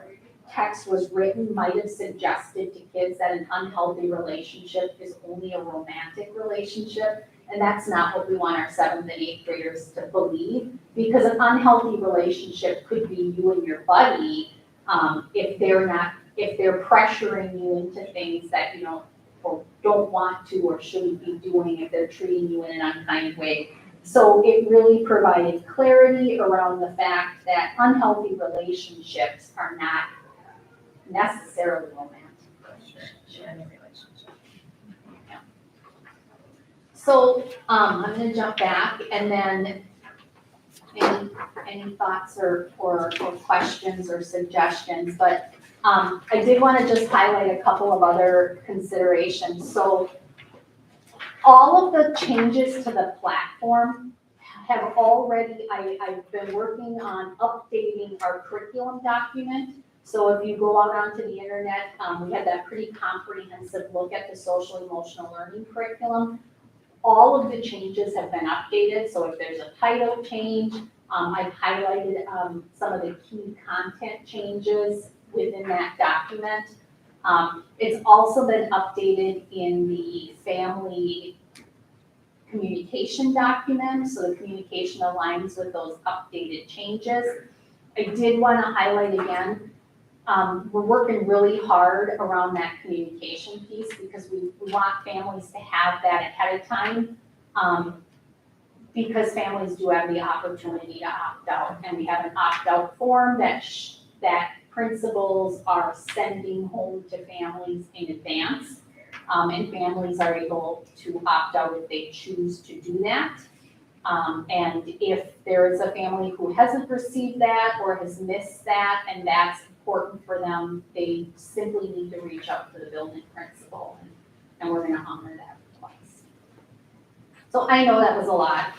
text was written might have suggested to kids that an unhealthy relationship is only a romantic relationship. And that's not what we want our 7th and 8th graders to believe, because an unhealthy relationship could be you and your buddy, if they're pressuring you into things that you don't or don't want to or shouldn't be doing, if they're treating you in an unkind way. So it really provided clarity around the fact that unhealthy relationships are not necessarily romantic. Any relationship. So, I'm gonna jump back and then any thoughts or questions or suggestions, but, I did wanna just highlight a couple of other considerations. So all of the changes to the platform have already, I've been working on updating our curriculum document. So if you go out onto the internet, we had that pretty comprehensive look at the social emotional learning curriculum. All of the changes have been updated, so if there's a title change, I've highlighted some of the key content changes within that document. It's also been updated in the family communication document, so the communication aligns with those updated changes. I did want to highlight again, we're working really hard around that communication piece because we want families to have that ahead of time. Because families do have the opportunity to opt out, and we have an opt-out form that principals are sending home to families in advance. And families are able to opt out if they choose to do that. And if there is a family who hasn't received that or has missed that, and that's important for them, they simply need to reach out to the building principal, and we're gonna honor that request. So I know that was a lot.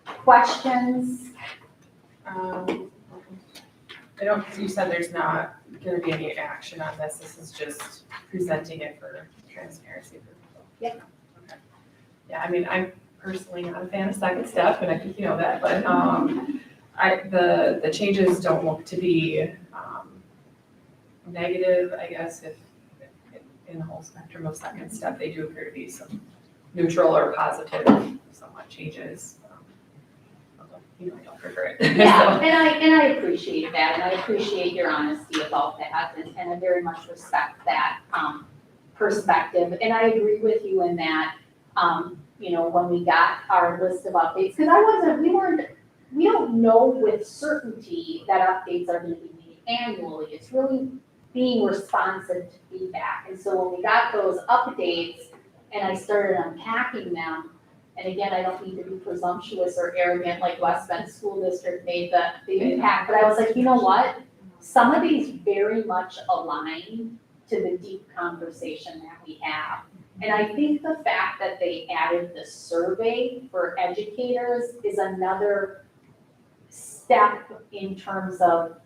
Questions? You said there's not gonna be any action on this, this is just presenting it for transparency for people. Yep. Okay. Yeah, I mean, I'm personally not a fan of second step, and I think you know that, but, the changes don't look to be, negative, I guess, if in the whole spectrum of second step, they do appear to be some neutral or positive somewhat changes. Although, you know, I don't prefer it. Yeah, So, and I appreciate that, and I appreciate your honesty about that, and I very much respect that, perspective. And I agree with you in that, you know, when we got our list of updates, because we don't know with certainty that updates are gonna be made annually. It's really being responsive to feedback. And so when we got those updates and I started unpacking them, and again, I don't need to be presumptuous or arrogant like West Bend School District made the impact, but I was like, you know what? Some of these very much align to the deep conversation that we have. And I think the fact that they added the survey for educators is another step in terms of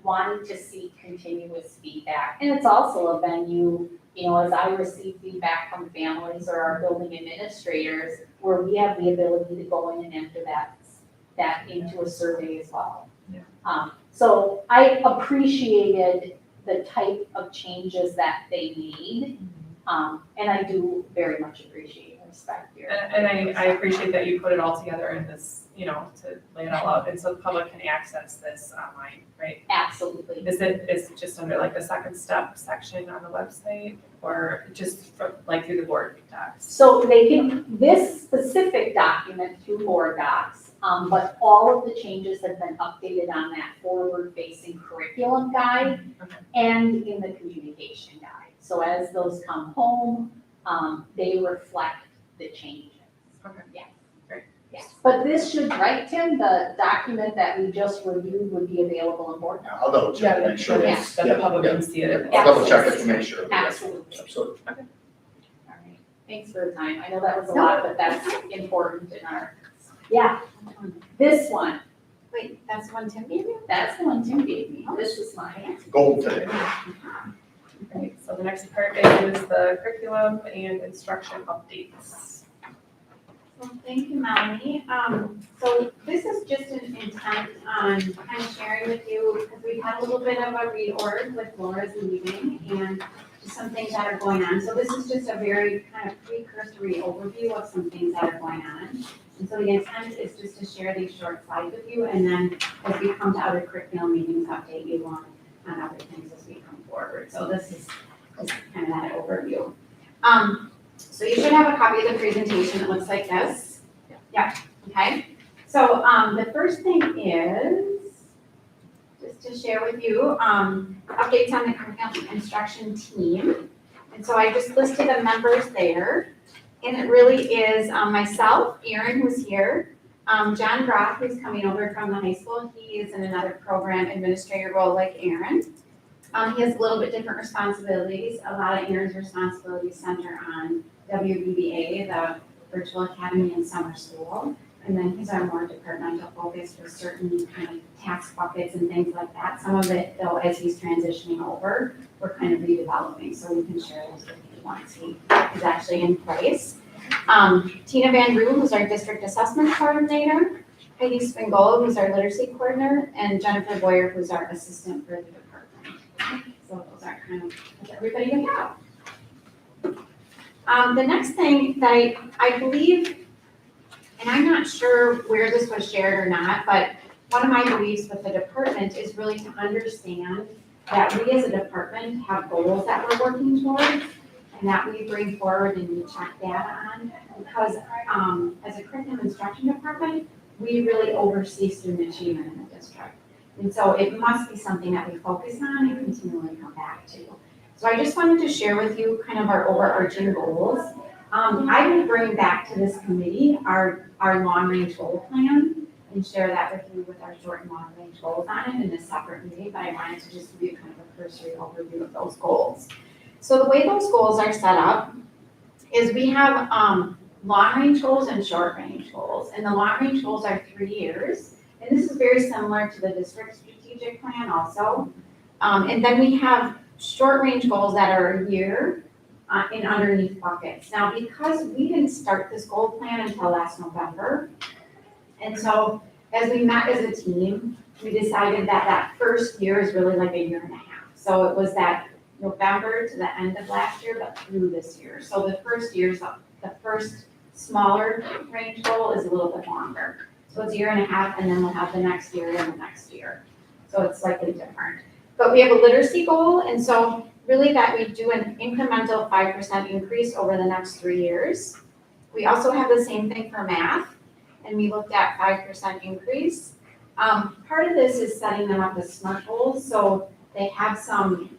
wanting to see continuous feedback. And it's also a venue, you know, as I receive feedback from families or our building administrators, where we have the ability to go in and enter that into a survey as well. Yeah. So I appreciated the type of changes that they made. And I do very much appreciate and respect your. and I appreciate that you put it all together in this, you know, to lay it all out, and so the public can access this online, right? Absolutely. Is it just under like the second step section on the website, or just from, like through the board docs? So they can, this specific document through board docs, but all of the changes have been updated on that forward-facing curriculum guide Okay. and in the communication guide. So as those come home, they reflect the changes. Okay. Yes. Great. Yes, but this should, right, Tim, the document that we just reviewed would be available in board. Now, I'll double check to make sure. Yeah. it's- That the public can see it. I'll double check it to make sure. Absolutely. Absolutely. All right, thanks for the time. I know that was a lot, but that's important in our, yeah. This one, Wait, that's one Tim gave you? that's the one Tim gave me. This was mine. Gold today. Right, so the next part is the curriculum and instruction updates. Well, thank you, Melanie. So this is just an intent on kind of sharing with you, because we've had a little bit of a reorg with Laura's leaving and just some things that are going on. So this is just a very kind of precursory overview of some things that are going on. And so the intent is just to share these short slides with you, and then as we come to other curriculum meetings, update you on other things as we come forward. So this is kind of that overview. So you should have a copy of the presentation. It looks like this. Yeah, okay. So, the first thing is, just to share with you, updates on the curriculum instruction team. And so I just listed the members there. And it really is, myself, Erin, who's here, John Brock, who's coming over from the high school. He is in another program administrator role like Erin. He has a little bit different responsibilities. A lot of Erin's responsibilities center on WBBA, the Virtual Academy and Summer School. And then he's our more departmental focus for certain kind of task buckets and things like that. Some of it, though, as he's transitioning over, we're kind of redeveloping, so we can share those with you once he is actually in place. Tina Van Roo, who's our district assessment coordinator. Heidi Spingola, who's our literacy coordinator, and Jennifer Boyer, who's our assistant for the department. So those are kind of everybody we have. The next thing that I believe, and I'm not sure where this was shared or not, but one of my beliefs with the department is really to understand that we as a department have goals that we're working towards and that we bring forward and we check data on. Because as a curriculum instruction department, we really oversee student achievement in the district. And so it must be something that we focus on and continually come back to. So I just wanted to share with you kind of our overarching goals. I will bring back to this committee our long-range goal plan and share that with you with our short and long-range goals on it in a separate meeting, but I wanted to just give you kind of a cursory overview of those goals. So the way those goals are set up is we have long-range goals and short-range goals. And the long-range goals are 3 years. And this is very similar to the district strategic plan also. And then we have short-range goals that are a year in underneath buckets. Now, because we didn't start this goal plan until last November, and so as we met as a team, we decided that that first year is really like a year and a half. So it was that November to the end of last year, but through this year. So the first year's, the first smaller range goal is a little bit longer. So it's a year and a half, and then we'll have the next year and the next year. So it's slightly different. But we have a literacy goal, and so really that we do an incremental 5% increase over the next 3 years. We also have the same thing for math, and we looked at 5% increase. Part of this is setting them up as SMART goals, so they have some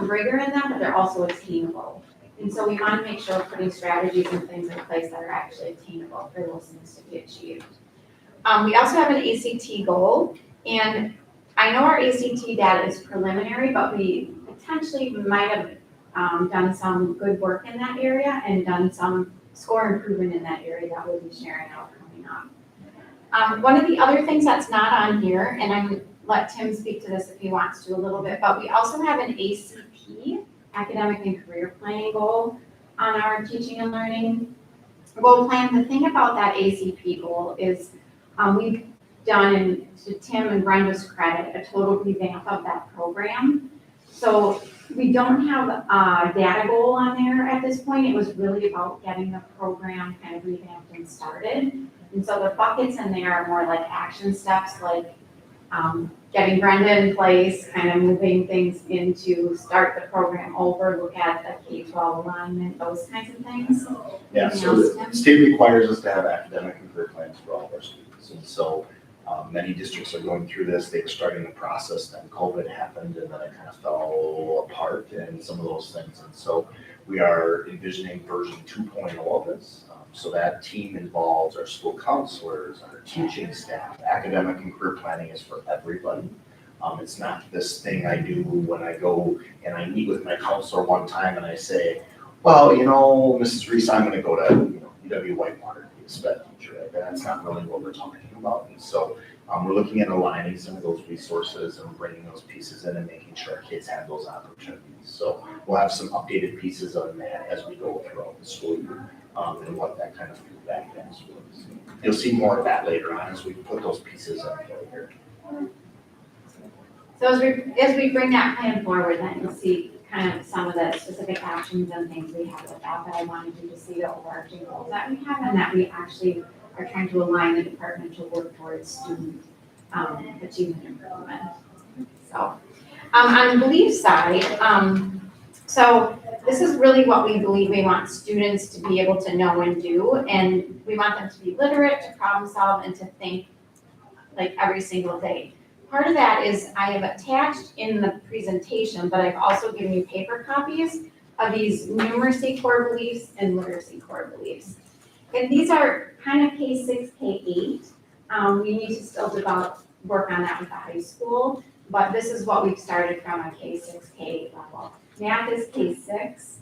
rigor in them, but they're also attainable. And so we want to make sure we're putting strategies and things in place that are actually attainable for those things to be achieved. We also have an ACT goal, and I know our ACT data is preliminary, but we potentially might have done some good work in that area and done some score improvement in that area that we'll be sharing out coming up. One of the other things that's not on here, and I'm going to let Tim speak to this if he wants to a little bit, but we also have an ACP, Academic and Career Planning goal, on our teaching and learning goal plan. The thing about that ACP goal is we've done, and to Tim and Brenda's credit, a total revamp of that program. So we don't have a data goal on there at this point. It was really about getting the program kind of revamped and started. And so the buckets in there are more like action steps, like getting Brenda in place, kind of moving things into start the program over, look at the K-12 alignment, those kinds of things. Yeah, Anything so else, the Tim? state requires us to have academic and career plans for all of our students. And so many districts are going through this. They were starting the process, then COVID happened, and then it kind of fell apart and some of those things. And so we are envisioning version 2.0 of this. So that team involves our school counselors, our teaching staff. Academic and career planning is for everybody. It's not this thing I do when I go and I meet with my counselor one time and I say, well, Mrs. Reese, I'm gonna go to, UW Whitewater to be a sped teacher, right? That's not really what we're talking about. And so we're looking at aligning some of those resources and bringing those pieces in and making sure our kids have those opportunities. So we'll have some updated pieces on that as we go throughout the school year, and what that kind of feedback is. You'll see more of that later on as we put those pieces in play here. So as we bring that plan forward, then you'll see kind of some of the specific actions and things we have with that, but I wanted you to see the overarching goals that we have and that we actually are trying to align the department to work towards student achievement improvement. So, on the belief side, so this is really what we believe we want students to be able to know and do, and we want them to be literate, to problem solve, and to think like every single day. Part of that is I have attached in the presentation, but I've also given you paper copies of these numeracy core beliefs and literacy core beliefs. And these are kind of K6, K8. We need to still work on that with the high school, but this is what we've started from a K6, K8 level. Math is K6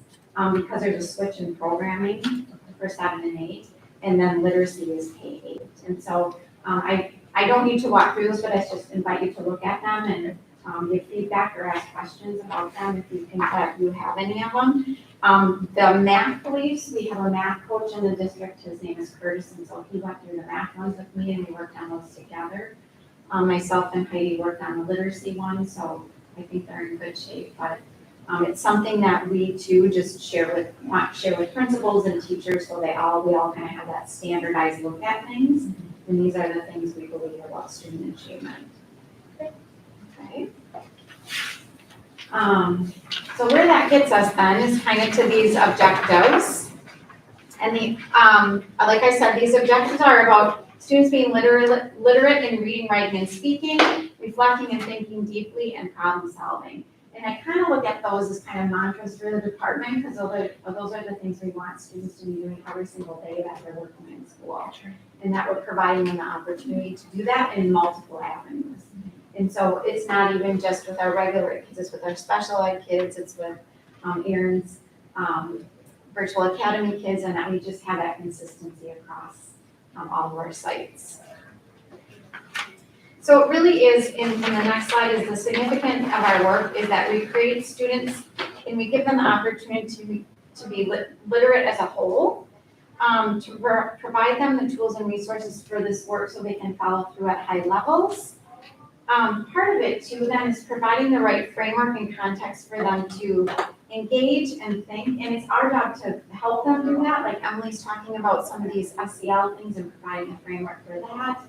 because there's a switch in programming for 7 and 8, and then literacy is K8. And so I don't need to walk through this, but I just invite you to look at them and give feedback or ask questions about them if you think that you have any of them. The math beliefs, we have a math coach in the district, his name is Curtis, and so he went through the math ones with me and we worked on those together. Myself and Heidi worked on the literacy one, so I think they're in good shape, but it's something that we too just share with principals and teachers so we all kind of have that standardized look at things. And these are the things we believe about student achievement. Okay. So where that gets us then is kind of to these objectives. And like I said, these objectives are about students being literate in reading, writing, and speaking, reflecting and thinking deeply, and problem solving. And I kind of look at those as kind of mantras for the department because those are the things we want students to be doing every single day that they're working in school. And that we're providing them the opportunity to do that in multiple avenues. And so it's not even just with our regular kids, it's with our special ed kids, it's with Aaron's virtual academy kids, and that we just have that consistency across all of our sites. So it really is, in the next slide, is the significance of our work is that we create students and we give them the opportunity to be literate as a whole, to provide them the tools and resources for this work so they can follow through at high levels. Part of it too then is providing the right framework and context for them to engage and think, and it's our job to help them do that, like Emily's talking about some of these SEL things and providing a framework for that.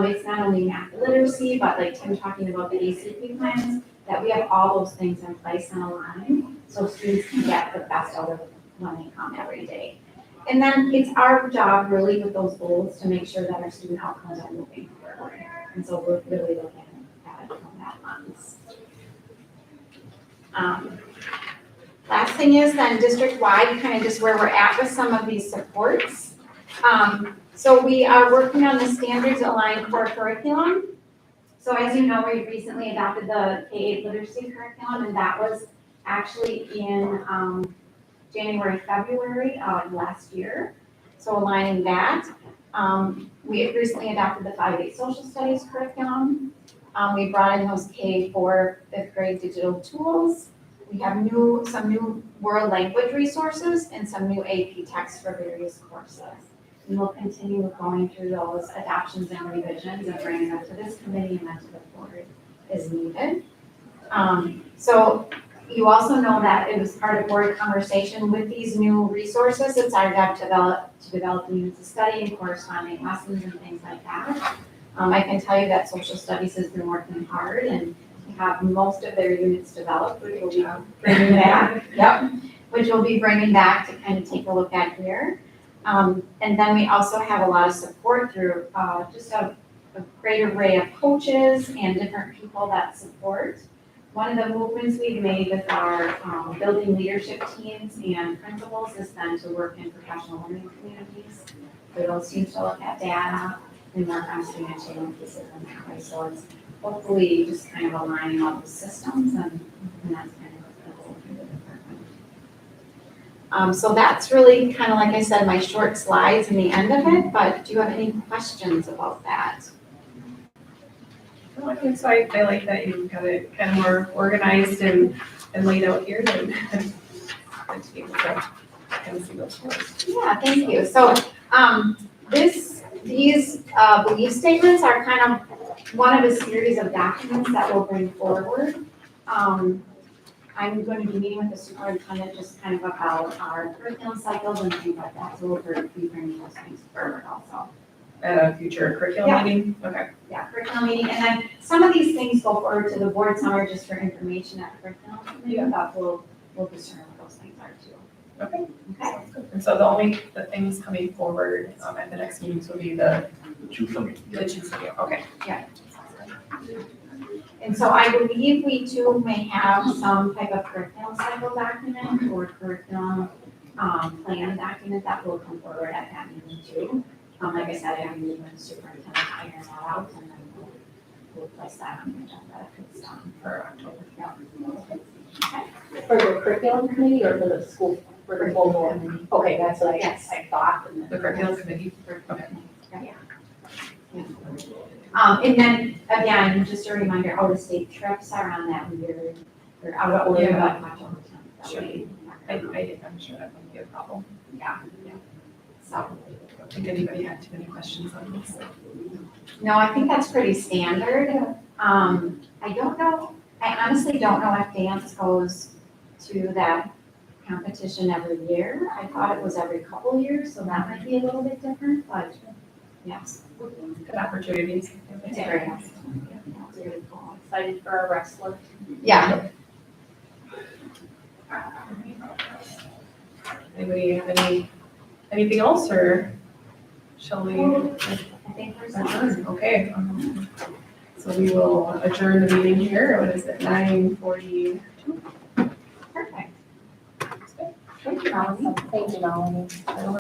It's not only math literacy, but like Tim talking about the ACP plans, that we have all those things in place and aligned so students can get the best out of when they come every day. And then it's our job really with those goals to make sure that our student outcomes are moving forward. And so we're really looking at it from that lens. Last thing is then district-wide, kind of just where we're at with some of these supports. So we are working on the standards aligned core curriculum. So as you know, we recently adopted the K-8 literacy curriculum, and that was actually in January, February of last year. So aligning that. We recently adopted the 5-8 social studies curriculum. We brought in those K-4 fifth grade digital tools. We have some new world language resources and some new AP texts for various courses. And we'll continue going through those adoptions and revisions and bringing them to this committee and then to the board as needed. So you also know that it was part of board conversation with these new resources. It's our job to develop units of study and corresponding lessons and things like that. I can tell you that social studies has been working hard and have most of their units developed, which will be bringing back, which we'll be bringing back to kind of take a look at here. And then we also have a lot of support through just a great array of coaches and different people that support. One of the movements we've made with our building leadership teams and principals is then to work in professional learning communities for those teams to look at data and work on student achievement pieces in that way. So it's hopefully just kind of aligning all the systems and that's kind of the goal for the department. So that's really kind of, like I said, my short slides and the end of it, but do you have any questions about that? No, I think so. I like that you've got it kind of more organized and laid out here than the table, so I kind of see those words. Yeah, thank you. So, these belief statements are kind of one of a series of documents that we'll bring forward. I'm going to be meeting with the superintendent just kind of about our curriculum cycles and things like that, so we'll be bringing those things forward also. At a future curriculum meeting? Okay. Yeah, curriculum meeting, and then some of these things go forward to the board, some are just for information at curriculum committee, but we'll discern what those things are too. Okay. Okay. Sounds good. And so the things coming forward at the next meetings will be the Two for me. two for you. Okay. And so I believe we too may have some type of curriculum cycle document or curriculum plan document that will come forward at that meeting too. Like I said, I have a meeting with the superintendent to iron that out and then we'll place that on the agenda if it's For October. For the curriculum committee or for the school, for the full board? Okay, that's what Yes. I thought. And then- The curriculum committee. Okay. And then again, just a reminder, out of state trips are on that weird, they're out of order, but October 10th. Sure. I'm sure that wouldn't be a problem. Yeah. So. I don't think anybody had too many questions on this. No, I think that's pretty standard. I don't know, I honestly don't know if dance goes to that competition every year. I thought it was every couple years, so that might be a little bit different, but yes. Good opportunities. It's a great opportunity. Yeah, it's really cool. Excited for our wrestler. Yeah. Anybody have anything else or shall we? I think we're done. Adjourn? Okay. So we will adjourn the meeting here. What is it, 9:40? Perfect. Thank you, Melanie. Thank you, Melanie.